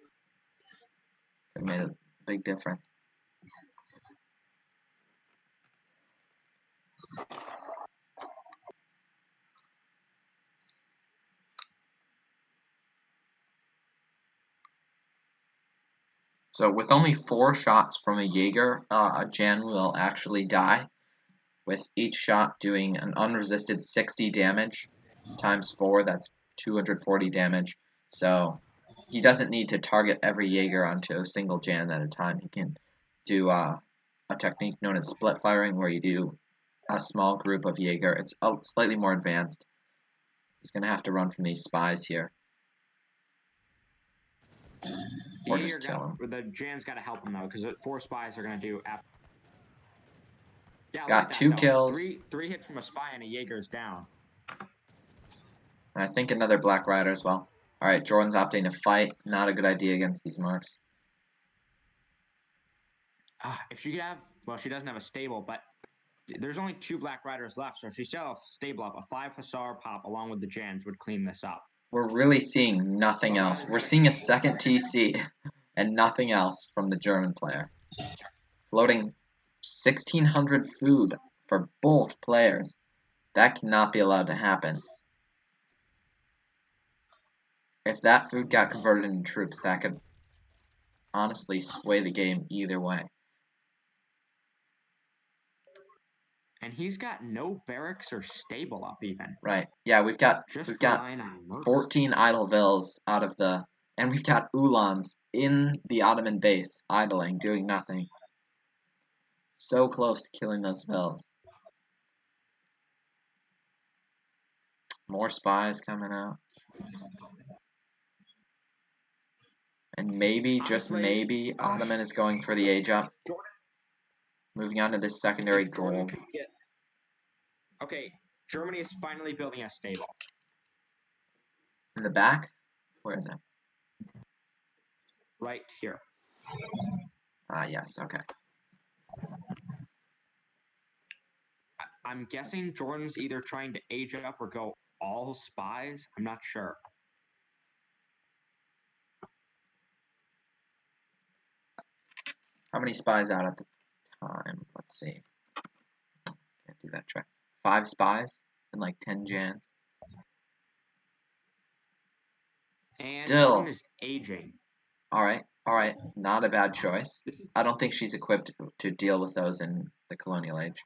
It made a big difference. So with only 4 shots from a Jaeger, a Jan will actually die, with each shot doing an unresisted 60 damage times 4, that's 240 damage. So he doesn't need to target every Jaeger onto a single Jan at a time. He can do a technique known as split firing, where you do a small group of Jaeger. It's slightly more advanced. He's going to have to run from these spies here. Or just kill him. The Jan's got to help him though, because 4 spies are going to do. Yeah, got like 2 kills. 3 hits from a spy and a Jaeger's down. And I think another Black Rider as well. Alright, Jordan's opting to fight. Not a good idea against these marks. If she could have, well, she doesn't have a stable, but there's only 2 Black Riders left, so if she still have a stable up, a 5 Hussar pop along with the Jans would clean this up. We're really seeing nothing else. We're seeing a second TC and nothing else from the German player. Floating 1,600 food for both players. That cannot be allowed to happen. If that food got converted into troops, that could honestly sway the game either way. And he's got no barracks or stable up even. Right. Yeah, we've got Just 14 idle vills out of the, and we've got Ulans in the Ottoman base, idling, doing nothing. So close to killing those vills. More spies coming out. And maybe, just Honestly, maybe, Ottoman is going for the age up. Moving on to this secondary if Jordan gold. could get... Okay, Germany is finally building a stable. In the back? Where is it? Right here. Ah, yes, okay. I'm guessing Jordan's either trying to age up or go all spies. I'm not sure. How many spies out at the time? Let's see. Can't do that track. 5 spies and like 10 Jans. And Still. Jordan is aging. Alright. Not a bad choice. I don't think she's equipped to deal with those in the colonial age.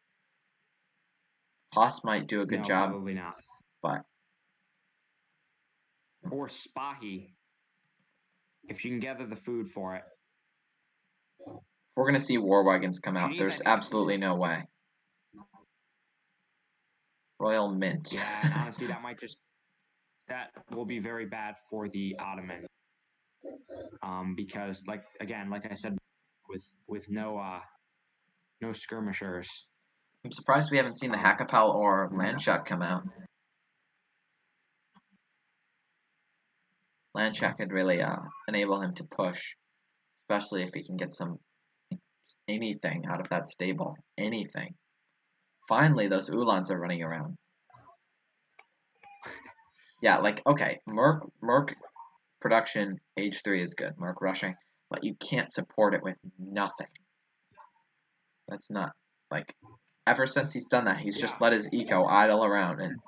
Haas might do a good job. Probably not. But. Or Spahi. If she can gather the food for it. If we're going to see war wagons come out, needs, there's absolutely no way. Royal Mint. Yeah, and honestly, that will be very bad for the Ottoman. Because like I said, with no skirmishers. I'm surprised we haven't seen the Hackapal or Landshut come out. Landshut could really enable him to push, especially if he can get anything out of that stable. Anything. Finally, those Ulans are running around. Yeah, like, okay, Merc production, age 3 is good, Merc rushing, but you can't support it with nothing. That's not, like, ever since he's done that, he's just let his eco idle around and,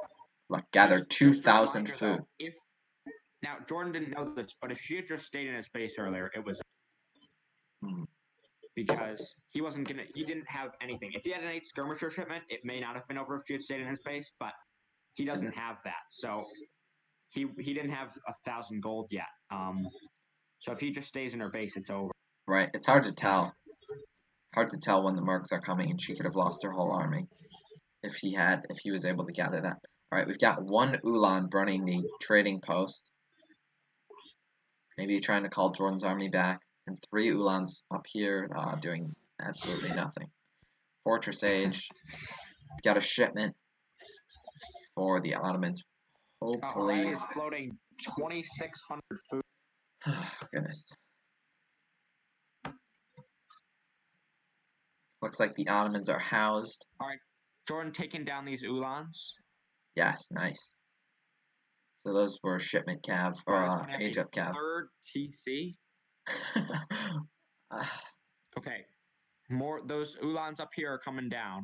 like, gather 2,000 food. Though, now, Jordan didn't know this, but if she had just stayed in his base earlier, it was... Because he didn't have anything. If he had an 8 skirmisher shipment, it may not have been over if she had stayed in his base, but he doesn't have that. So he didn't have 1,000 gold yet. So if he just stays in her base, it's over. Right, it's hard to tell. Hard to tell when the Mercs are coming, and she could have lost her whole army if he was able to gather that. Alright, we've got 1 Ulan running the trading post. Maybe trying to call Jordan's army back. And 3 Ulans up here doing absolutely nothing. Fortress Age. Got a shipment for the Ottomans. Hopefully. Riley is floating 2,600 food. Oh, goodness. Looks like the Ottomans are housed. Alright, Jordan taking down these Ulans. Yes, nice. So those were shipment cav, or age up cav. Third TC. Okay. Those Ulans up here are coming down.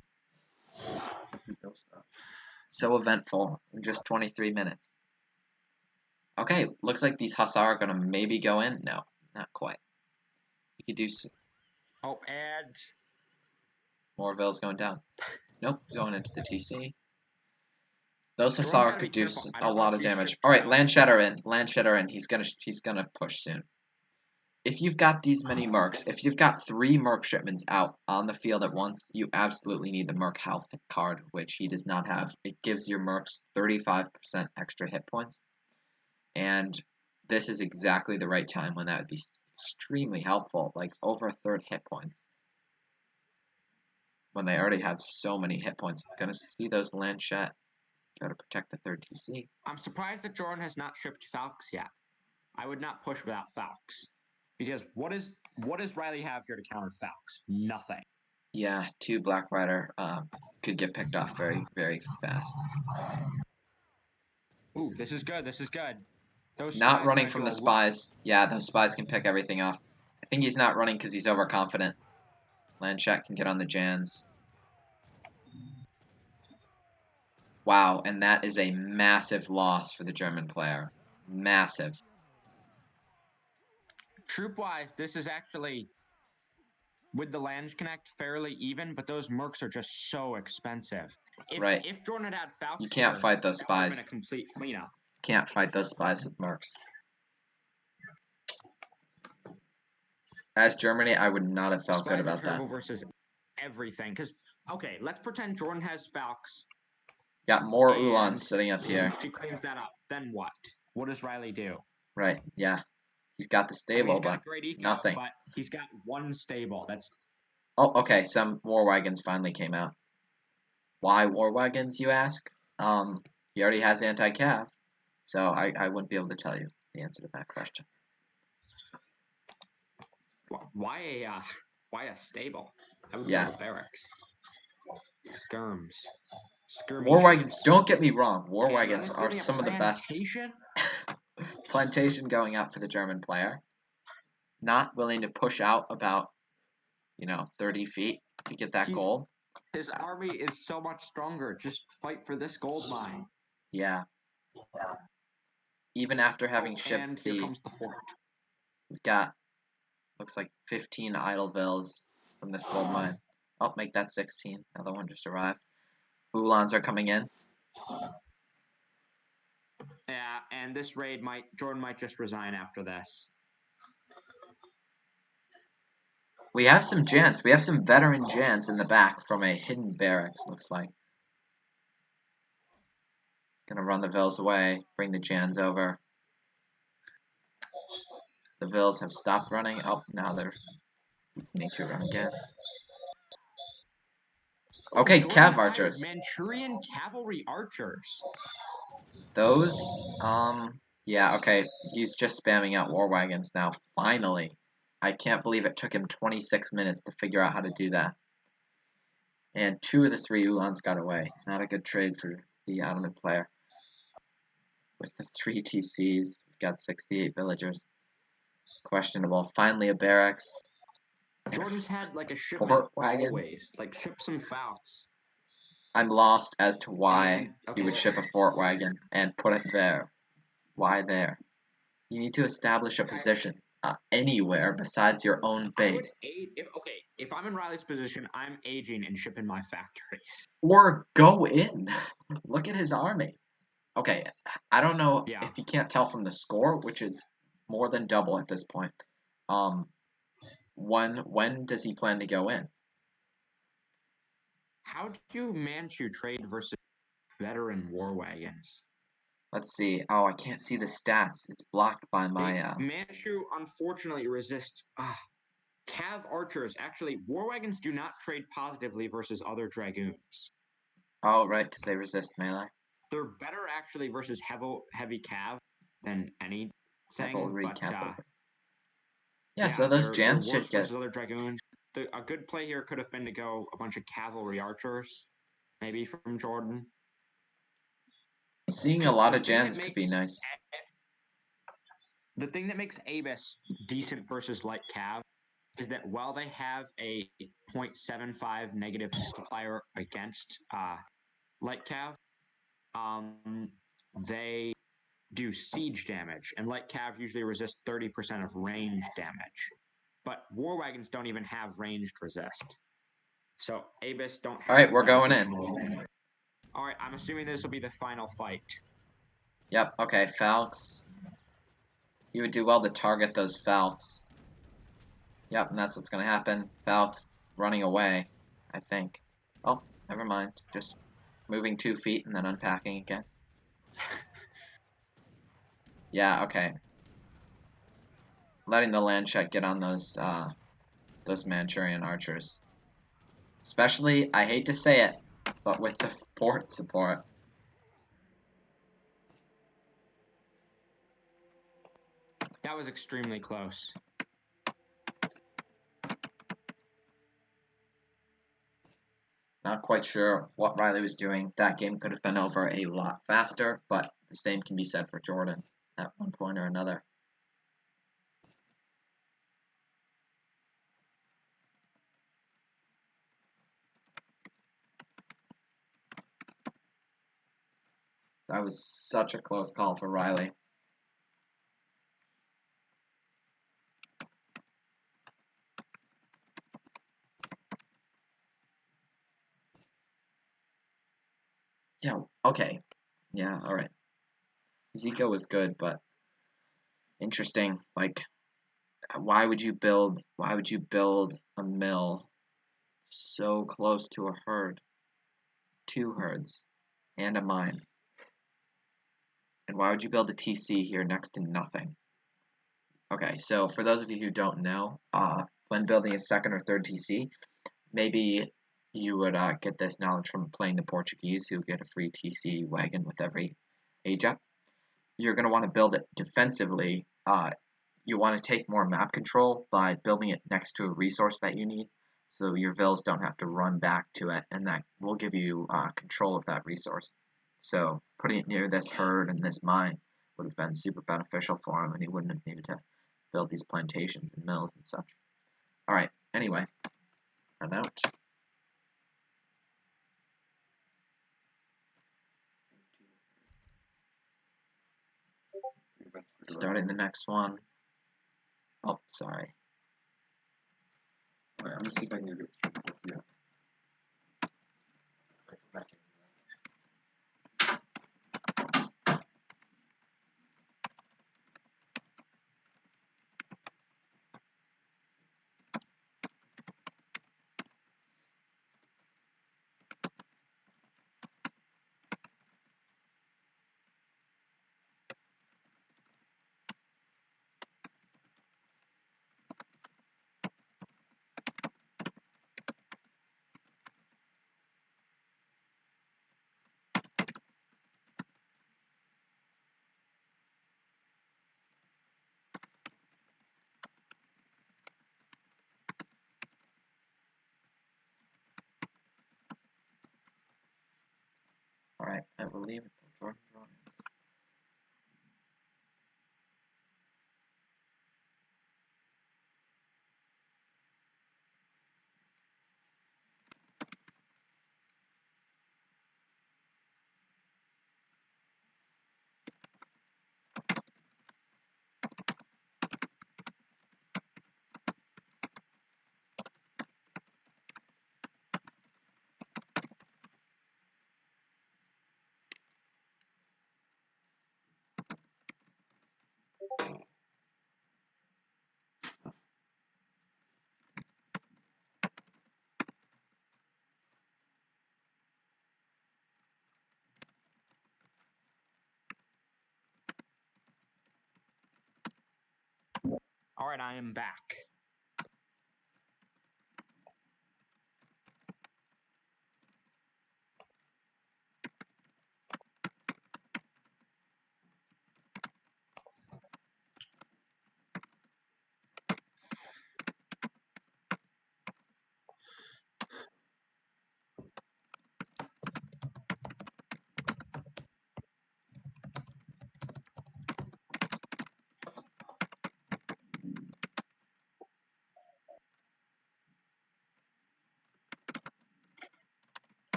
So eventful in just 23 minutes. Okay, looks like these Hussar are gonna maybe go in. No, not quite. You could do and more vills going down. Nope, going into the TC. Those Hussar could do a lot of damage. All right, Landshatter in. He's gonna push soon. If you've got these many Mercs, if you've got 3 Merc shipments out on the field at once, you absolutely need the Merc health card, which he does not have. It gives your Mercs 35% extra hit points, and this is exactly the right time when that would be extremely helpful, like over a third hit points. When they already have so many hit points. Gonna see those Landshut. Gotta protect the 3rd TC. I'm surprised that Jordan has not shipped Falcons yet. I would not push without Falcons. Because what does Riley have here to counter Falcons? Nothing. Yeah, 2 Black Rider could get picked off very, very fast. Ooh, this is good. This is good. Those not running from the spies. Yeah, those spies can pick everything off. I think he's not running because he's overconfident. Landshut can get on the Jans. Wow, and that is a massive loss for the German player. Massive. Troop-wise, this is actually with the Lange Connect fairly even, but those mercs are just so expensive. Right. If Jordan had Falcons, You can't fight those that would have been spies. a complete cleanup. Can't fight those spies with mercs. As Germany, I would not have felt Spies good are about that. terrible versus everything. Because okay, let's pretend Jordan has Falcons. Got more And Ulans sitting up here. She cleans that up. Then what? What does Riley do? Right, yeah. He's got the I mean, stable, he's got but great eco, nothing. But he's got one stable. That's Oh, okay, some war wagons finally came out. Why war wagons, you ask? He already has anti-cav, so I wouldn't be able to tell you the answer to that question. why a stable? I would Yeah. go to barracks. Skirms. Skirmishes. War wagons, don't get me wrong, war And wagons Riley's are building a some of the best. plantation? Plantation going out for the German player. Not willing to push out about, 30 feet to get that gold. His army is so much stronger. Just fight for this gold mine. Yeah. Even after having shipped and here comes the fort. We've got, looks like 15 idle vills from this gold mine. I'll make that 16. Another one just arrived. Ulans are coming in. Yeah, and this raid Jordan might just resign after this. We have some Jans. We have some veteran Jans in the back from a hidden barracks, looks like. Gonna run the vills away, bring the Jans over. The vills have stopped running. Oh, now they're beginning to run again. Okay, cav archers. Manchurian cavalry archers. Those, yeah, okay. He's just spamming out war wagons now. Finally. I can't believe it took him 26 minutes to figure out how to do that. And 2 of the 3 Ulans got away. Not a good trade for the Ottoman player. With the 3 TCs, we've got 68 villagers. Questionable. Finally a barracks. Jordan's had like a shipment always. Like ship some Falcons. I'm lost as to why he would ship a fort wagon and put it there. Why there? You need to establish a position anywhere besides your own base. If I'm in Riley's position, I'm aging and shipping my factories. Or go in. Look at his army. Okay, I don't know if you can't tell from the score, which is more than double at this point. When does he plan to go in? How do you Manchu trade versus veteran war wagons? Let's see. Oh, I can't see the stats. It's blocked by my. Manchu unfortunately resist. Cav archers. Actually, war wagons do not trade positively versus other dragoons. Oh, right, because they resist melee. They're better actually versus heavy cav than anything. Cavalry, but, cavalry. Yeah, so those Jans should get. Versus other dragoons. A good play here could have been to go a bunch of cavalry archers, maybe from Jordan. Seeing a lot of Jans could be nice. The thing that makes Abus decent versus light cav is that while they have a 0.75 negative multiplier against light cav, they do siege damage, and light cav usually resist 30% of range damage. But war wagons don't even have ranged resist. So Abus don't have. Alright, we're going in. Alright, I'm assuming this will be the final fight. Yep, okay, Falks. You would do well to target those Falks. Yep, and that's what's gonna happen. Falks running away, I think. Oh, never mind. Just moving 2 feet and then unpacking again. Yeah, okay. Letting the land check get on those Manchurian archers. Especially, I hate to say it, but with the fort support. That was extremely close. Not quite sure what Riley was doing. That game could have been over a lot faster, but the same can be said for Jordan at one point or another. That was such a close call for Riley. Yeah, okay. Yeah, alright. Zika was good, but interesting. Like, why would you build a mill so close to a herd? 2 herds and a mine. And why would you build a TC here next to nothing? Okay, so for those of you who don't know, when building a second or third TC, maybe you would get this knowledge from playing the Portuguese, who get a free TC wagon with every age up. You're going to want to build it defensively. You want to take more map control by building it next to a resource that you need, so your vills don't have to run back to it, and that will give you control of that resource. So putting it near this herd and this mine would have been super beneficial for him, and he wouldn't have needed to build these plantations and mills and such. Alright, anyway, I'm out. Starting the next one. Oh, sorry. Alright, I'm gonna see if I can get it. Yeah. I come back in. Alright, I will leave it till Jordan joins. All right, I am back.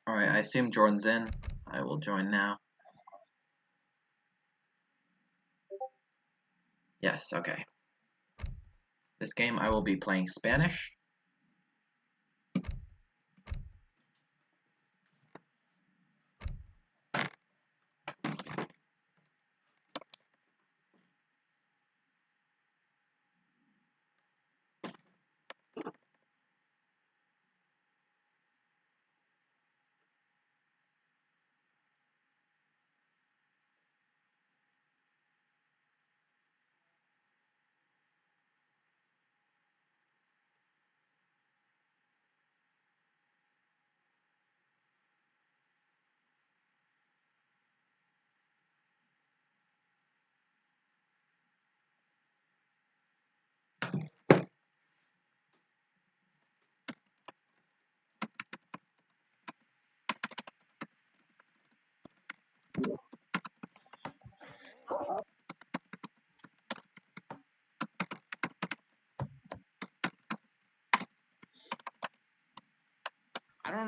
Alright, I assume Jordan's in. I will join now. Yes, okay. This game I will be playing Spanish.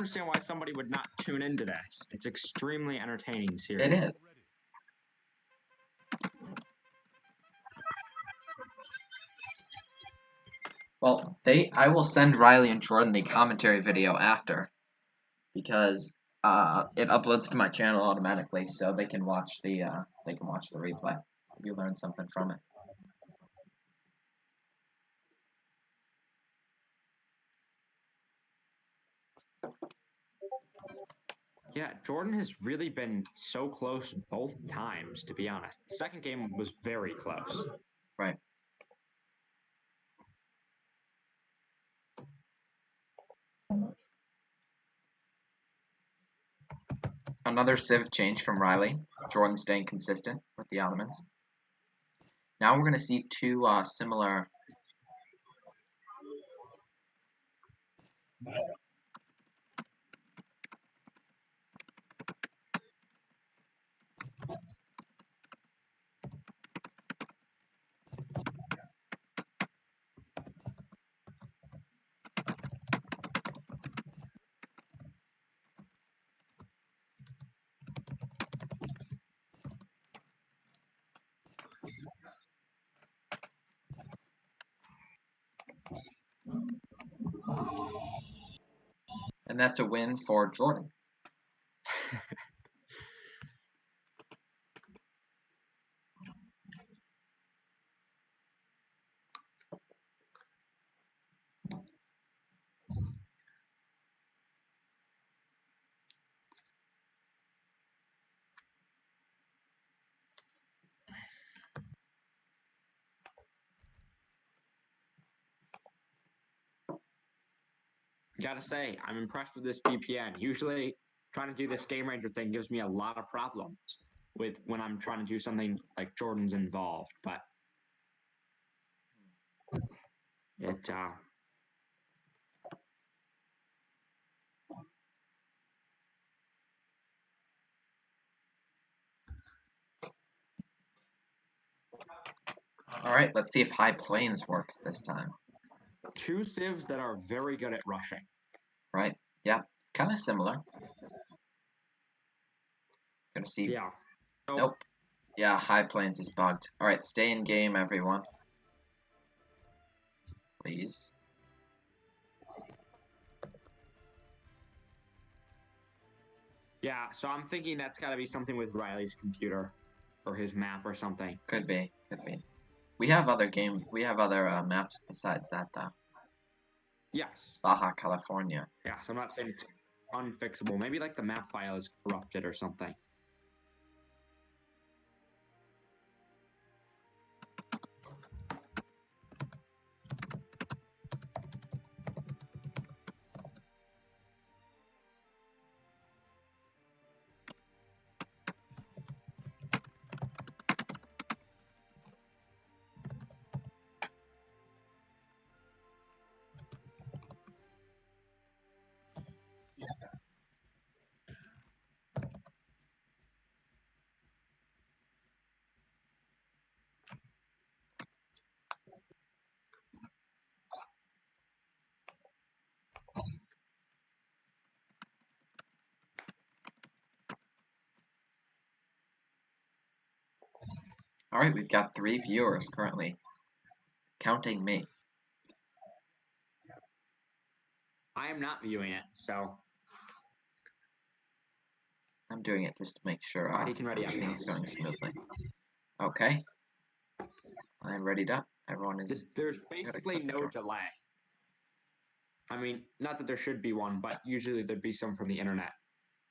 understand why somebody would not tune into this. It's extremely entertaining series. It is. Well, I will send Riley and Jordan the commentary video after, because it uploads to my channel automatically, so they can watch the replay. You learn something from it. Yeah, Jordan has really been so close both times, to be honest. The second game was very close. Right. Another civ change from Riley. Jordan staying consistent with the Ottomans. Now we're going to see two similar. And that's a win for Jordan. Gotta say, I'm impressed with this VPN. Usually, trying to do this Game Ranger thing gives me a lot of problems with when I'm trying to do something like Jordan's involved, but it All right, let's see if High Plains works this time. two civs that are very good at rushing. Right? Yeah, kind of similar. Gonna see. Yeah. So, Nope. Yeah, High Plains is bugged. All right, stay in game, everyone. Please. Yeah, so I'm thinking that's got to be something with Riley's computer or his map or something. Could be. Could be. We have other maps besides that, though. Yes. Baja California. Yeah, so I'm not saying it's unfixable. Maybe like the map file is corrupted or something. All right, we've got 3 viewers currently, counting me. I am not viewing it, so I'm doing it just to make sure Ready, can ready, everything yeah. is going smoothly. Okay. I'm readied up. Everyone is. there's basically accept the no draw. delay. I mean, not that there should be one, but usually there'd be some from the internet.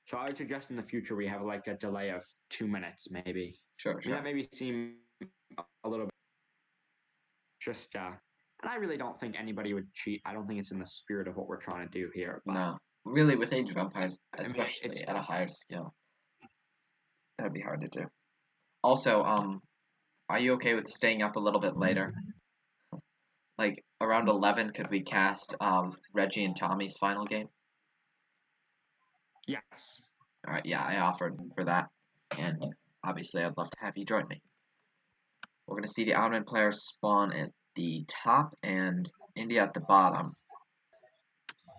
So I would suggest in the future we have like a delay of 2 minutes, maybe. Sure, I mean, sure. that maybe seem a little bit just and I really don't think anybody would cheat. I don't think it's in the spirit of what we're trying to do here. But No, really, with Age of Empires, I mean, especially it's at a higher skill, that'd be hard to do. Also, are you okay with staying up a little bit later? Like around 11, could we cast Reggie and Tommy's final game? yes. All right, yeah, I offered for that, and obviously I'd love to have you join me. We're gonna see the Ottoman players spawn at the top and India at the bottom.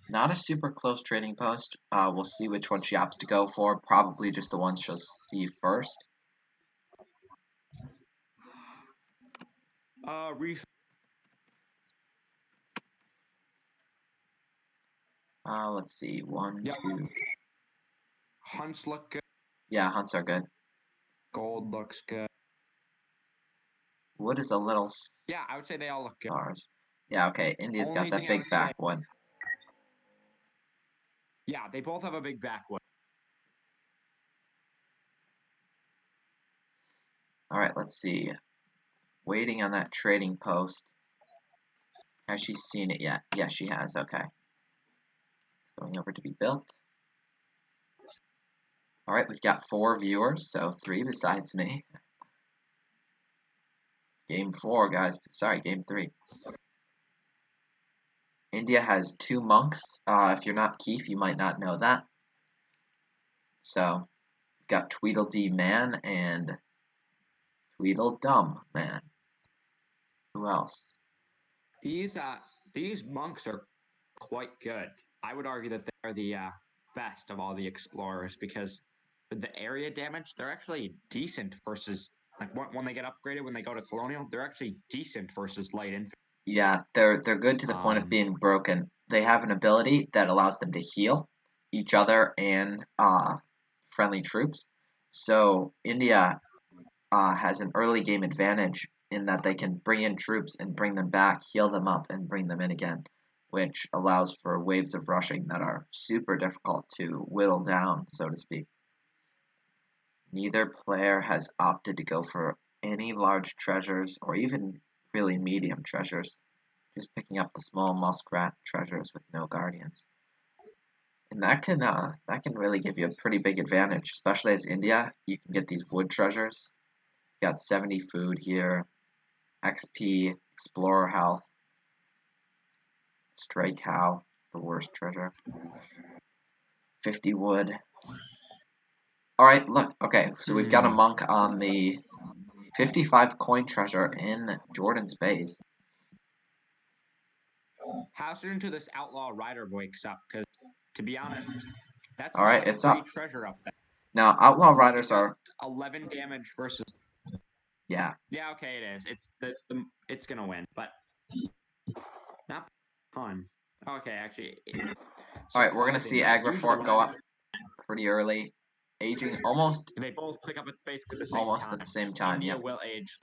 Not a super close trading post. We'll see which one she opts to go for. Probably just the one she'll see first. Let's see. One, Yep. 2. Hunts look good. Yeah, hunts are good. Gold looks good. Wood is a little Yeah, I would say they all look good. stars. Yeah, okay. India's Only got that thing I big would say- backwood. Yeah, they both have a big backwood. All right, let's see. Waiting on that trading post. Has she seen it yet? Yeah, she has. Okay. It's going over to be built. All right, we've got 4 viewers, so 3 besides me. Game 4, guys. Sorry, game 3. India has 2 monks. If you're not Keith, you might not know that. So, we've got Tweedledee Man and Tweedledum Man. Who else? These monks are quite good. I would argue that they're the best of all the explorers because with the area damage, they're actually decent versus like when they get upgraded when they go to colonial. They're actually decent versus light infantry. Yeah, they're good to the point of being broken. They have an ability that allows them to heal each other and friendly troops. So India has an early game advantage in that they can bring in troops and bring them back, heal them up, and bring them in again, which allows for waves of rushing that are super difficult to whittle down, so to speak. Neither player has opted to go for any large treasures or even really medium treasures, just picking up the small muskrat treasures with no guardians. And that can really give you a pretty big advantage, especially as India. You can get these wood treasures. You got 70 food here, XP, explorer health, stray cow, the worst treasure, 50 wood. All right, look. Okay, so we've got a monk on the 55 coin treasure in Jordan's base. How soon until this outlaw rider wakes up? Because to be honest, that's All right, not a it's free up. treasure up there. Now, outlaw riders It does are 11 damage versus. yeah. Yeah, okay, it is. It's it's gonna win, but not fun. Okay, actually. All right, we're gonna see Agrafort go up pretty early, aging almost They both click up at basically the same time. at the same time. India Yep. will age.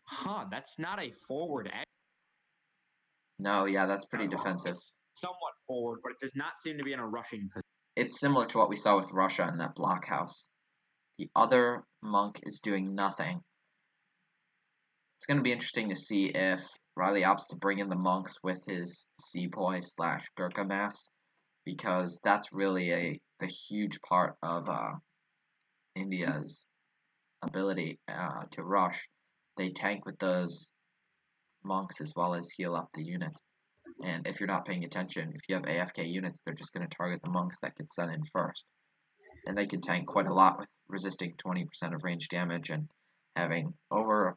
Huh, that's not a forward edge. No, yeah, that's pretty defensive. Somewhat forward, but it does not seem to be in a rushing position. It's similar to what we saw with Russia in that blockhouse. The other monk is doing nothing. It's going to be interesting to see if Riley opts to bring in the monks with his sepoy / Gurkha mass, because that's really the huge part of India's ability to rush. They tank with those monks as well as heal up the units. And if you're not paying attention, if you have AFK units, they're just going to target the monks that get sent in first. And they can tank quite a lot with resisting 20% of range damage and having over,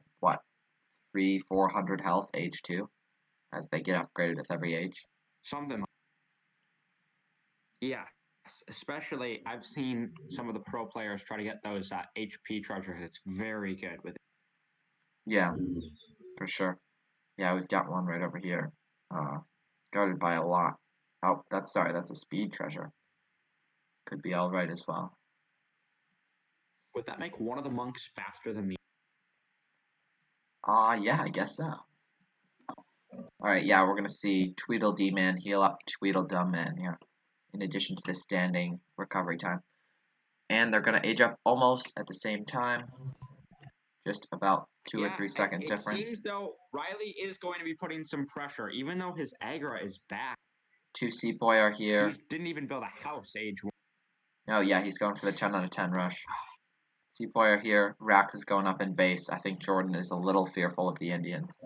400 health age 2 as they get upgraded with every age. Something. Yeah, especially I've seen some of the pro players try to get those HP treasures. It's very good with it. Yeah, for sure. Yeah, we've got one right over here. Guarded by a lot. Oh, that's a speed treasure. Could be alright as well. Would that make one of the monks faster than me? Yeah, I guess so. Alright, yeah, we're gonna see Tweedledee Man heal up Tweedledum Man here, in addition to the standing recovery time. And they're gonna age up almost at the same time. Just about 2 or 3 second difference. It seems though Riley is going to be putting some pressure, even though his aggro is back. 2 Sepoy are here. He didn't even build a house age 1. No, yeah, he's going for the 10 out of 10 rush. Sepoy are here. Rax is going up in base. I think Jordan is a little fearful of the Indians.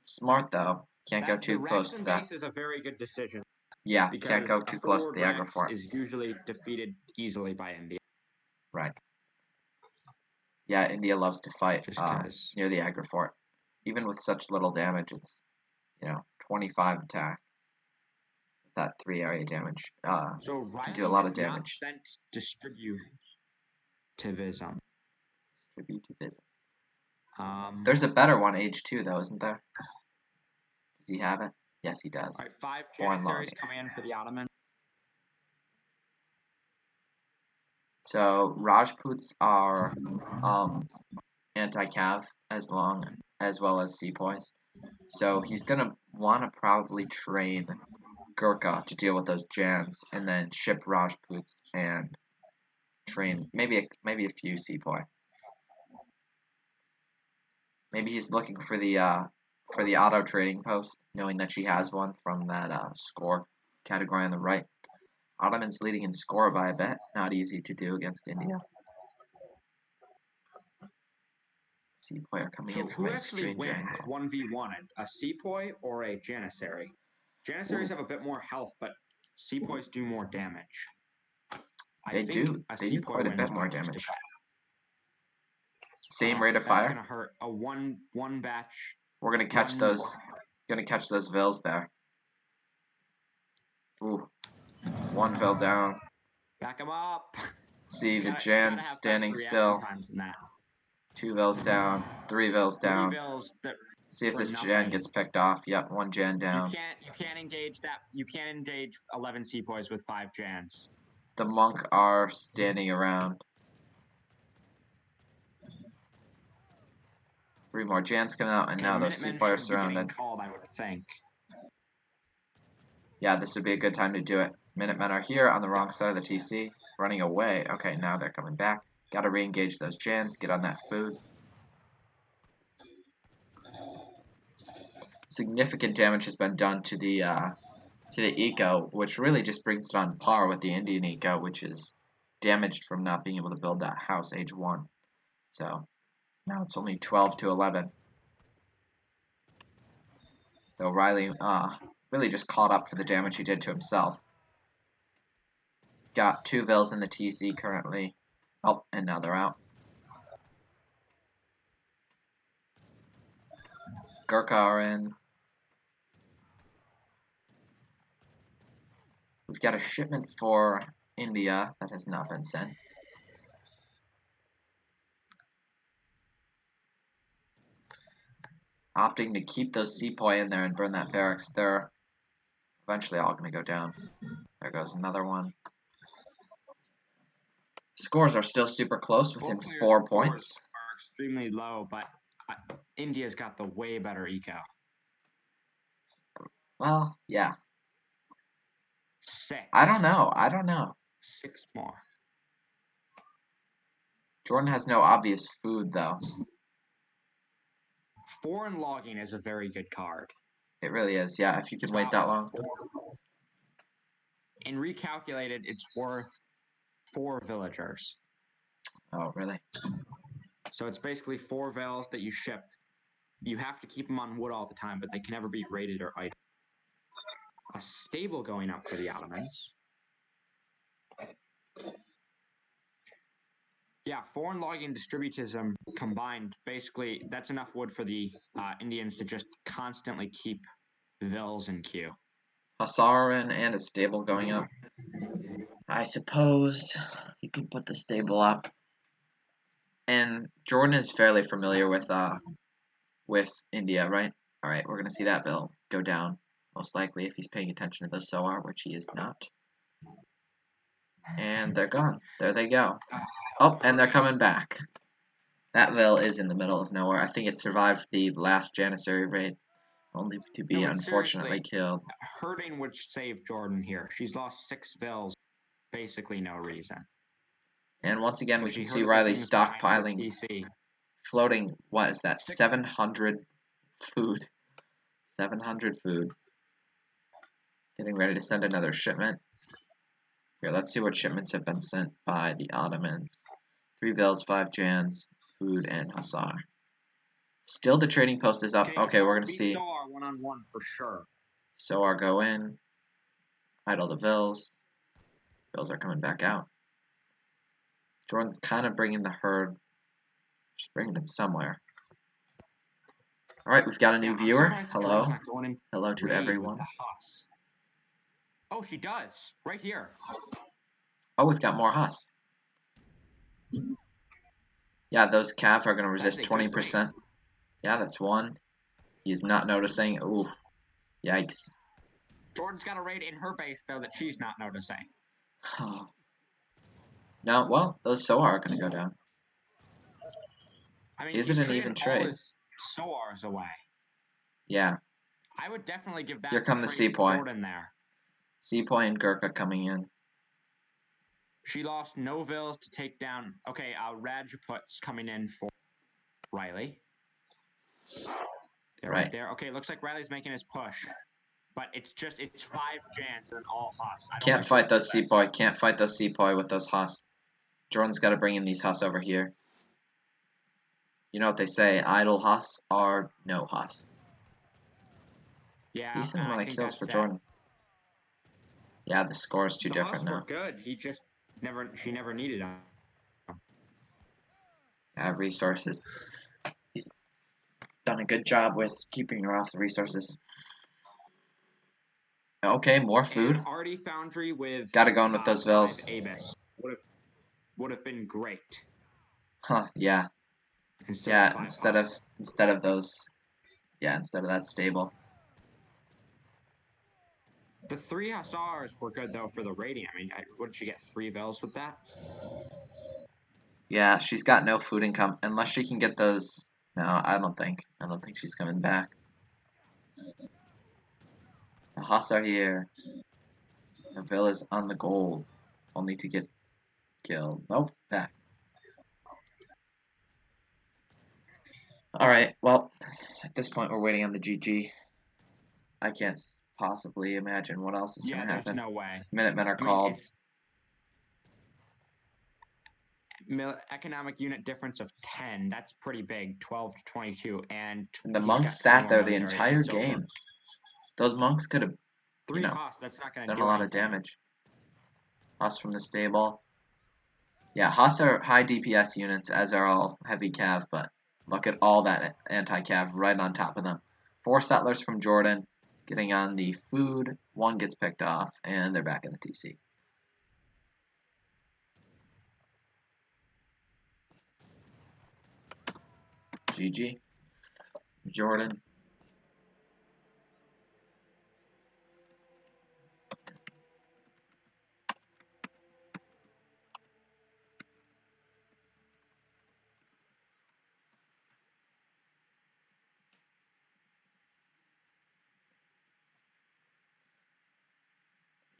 Smart, though. Can't go too close to that. Base is a very good decision. Yeah, can't go too close to the aggro fort. Is usually defeated easily by India. Right. Yeah, India loves to fight near the aggro fort. Even with such little damage, it's, 25 attack. that 3 area damage. So Can Riley do a lot of has not damage. sent distributivism. Distributivism. All There's a better one, age 2 though, isn't there? Does he have it? Yes, he does. right, 5 Foreign Janissaries logging. coming in for the Ottoman. So Rajputs are anti-cav as well as sepoys. So he's gonna want to probably train Gurkha to deal with those Jans, and then ship Rajputs and train maybe a few sepoy. Maybe he's looking for the auto trading post, knowing that she has one from that score category on the right. Ottoman's leading in score by a bit. Not easy to do against India. Sepoy are coming So in from who a actually strange wins angle. 1v1? A sepoy or a Janissary? Janissaries have a bit more health, but sepoys do more damage. They do quite a bit more damage. Same rate of That's fire. gonna hurt. A one batch. We're gonna catch those. Gonna catch those vills there. Ooh, one vill down. Back him up. See the Gotta Jan's have standing faster still. reaction times than that. 2 vills down. 3 vills down. 3 vills that See if for this nothing. Jan gets picked off. Yep, 1 Jan down. You can't engage that. You can't engage 11 sepoys with 5 Jans. The monk are standing around. 3 more Jans come out, and now those sepoy are surrounded. Called, I would think. Yeah, this would be a good time to do it. Minutemen are here on the wrong side of the TC, running away. Okay, now they're coming back. Gotta re-engage those Jans, get on that food. Significant damage has been done to the eco, which really just brings it on par with the Indian eco, which is damaged from not being able to build that house age 1. So now it's only 12 to 11. So Riley really just caught up for the damage he did to himself. Got 2 vills in the TC currently. Oh, and now they're out. Gurkha are in. We've got a shipment for India that has not been sent. Opting to keep those sepoy in there and burn that barracks. They're eventually all going to go down. There goes another one. Scores are still super close, within 4 points. Are extremely low, but India's got the way better eco. Well, yeah. 6. I don't know. 6 more. Jordan has no obvious food, though. Foreign logging is a very good card. It really is, yeah, if you can wait that long. And recalculated, it's worth 4 villagers. Oh, really? So it's basically 4 vills that you ship. You have to keep them on wood all the time, but they can never be raided or idle. A stable going up for the Ottomans. Yeah, foreign logging distributism combined, basically, that's enough wood for the Indians to just constantly keep vills in queue. Hussar in and a stable going up. I suppose you could put the stable up. And Jordan is fairly familiar with India, right? Alright, we're gonna see that bill go down, most likely, if he's paying attention to the SOAR, which he is not. And they're gone. There they go. Oh, and they're coming back. That Vil is in the middle of nowhere. I think it survived the last Janissary raid, only to be unfortunately killed. Hurting would save Jordan here. She's lost 6 Vils, basically no reason. And once again, we can see Riley stockpiling, floating, what is that, 700 food. 700 food. Getting ready to send another shipment. Here, let's see what shipments have been sent by the Ottomans. 3 Vils, 5 Jans, food, and Hussar. Still the trading post is up. Okay, we're going to see. SOAR one-on-one for sure. SOAR go in. Idle the Vils. Vils are coming back out. Jordan's kind of bringing the herd. Just bringing it somewhere. Alright, we've got a new viewer. Hello. Hello to everyone. Oh, she does. Right here. Oh, we've got more Huss. Yeah, those Cav are going to resist That's a good 20%. Yeah, that's one. He's not noticing. Ooh, yikes. Jordan's got a raid in her base, though, that she's not noticing. No, well, those Soar are going to go down. I mean, Is he's it an trading even all trade? his Soars away. Yeah. I would definitely give that Here come the trade to Sepoy. Jordan there. Sepoy and Gurkha coming in. She lost no vills to take down. Okay, Rajput's coming in for Riley. They're right there. Okay, looks like Riley's making his push. But it's 5 Jans and all Huss. I don't Can't like fight where those this sits. Sepoy. Can't fight those Sepoy with those Huss. Jordan's got to bring in these Huss over here. You know what they say, idle Huss are no Huss. Yeah, Decent and amount I of think kills that's for it. Jordan. Yeah, the score is too The different Huss now. were good. She never needed them. Resources. He's done a good job with keeping her off the resources. Okay, more food. And Artie Foundry with Gotta go in with those 5 vills. Abyss would have been great. Huh, yeah. Instead Yeah, of 5 instead of those. Yeah, instead of that stable. The 3 Hussars were good though for the rating. I mean, what did she get? 3 vills with that? Yeah, she's got no food income unless she can get those. No, I don't think she's coming back. The Huss are here. The villa's on the gold, only to get killed. Nope, back. Alright, well, at this point we're waiting on the GG. I can't possibly imagine what else is going to happen. There's no way. Minutemen are called. Economic unit difference of 10. That's pretty big. 12 to 22. And the monks sat there the entire game. Those monks could have, 3 Huss, that's not going to done do a lot anything. of damage. Huss from the stable. Yeah, Huss are high DPS units, as are all heavy cav, but look at all that anti-cav right on top of them. 4 settlers from Jordan getting on the food. 1 gets picked off, and they're back in the TC. GG. Jordan.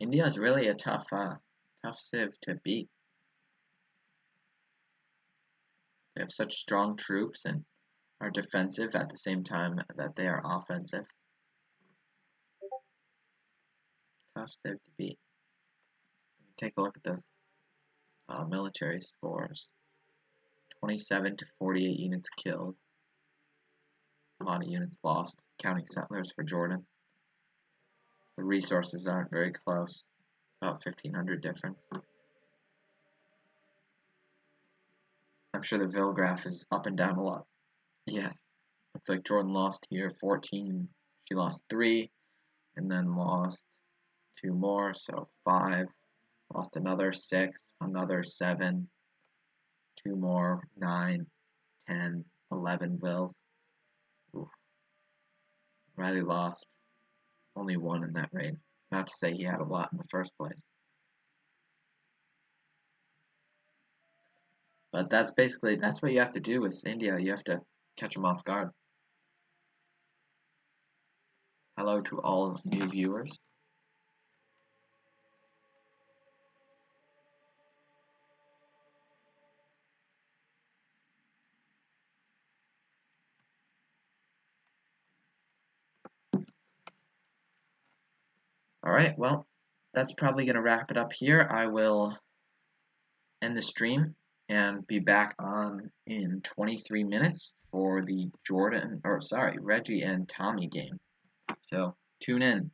India is really a tough civ to beat. They have such strong troops and are defensive at the same time that they are offensive. Tough civ to beat. Take a look at those military scores. 27 to 48 units killed. A lot of units lost, counting settlers for Jordan. The resources aren't very close. About 1,500 difference. I'm sure the Vil graph is up and down a lot. Yeah. Looks like Jordan lost here 14. She lost 3. And then lost 2 more, so 5. Lost another 6. Another 7. 2 more, 9, 10, 11 Vils. Oof. Riley lost only 1 in that raid. Not to say he had a lot in the first place. But that's what you have to do with India. You have to catch them off guard. Hello to all new viewers. Alright, well, that's probably going to wrap it up here. I will end the stream and be back on in 23 minutes for the Reggie and Tommy game. So tune in.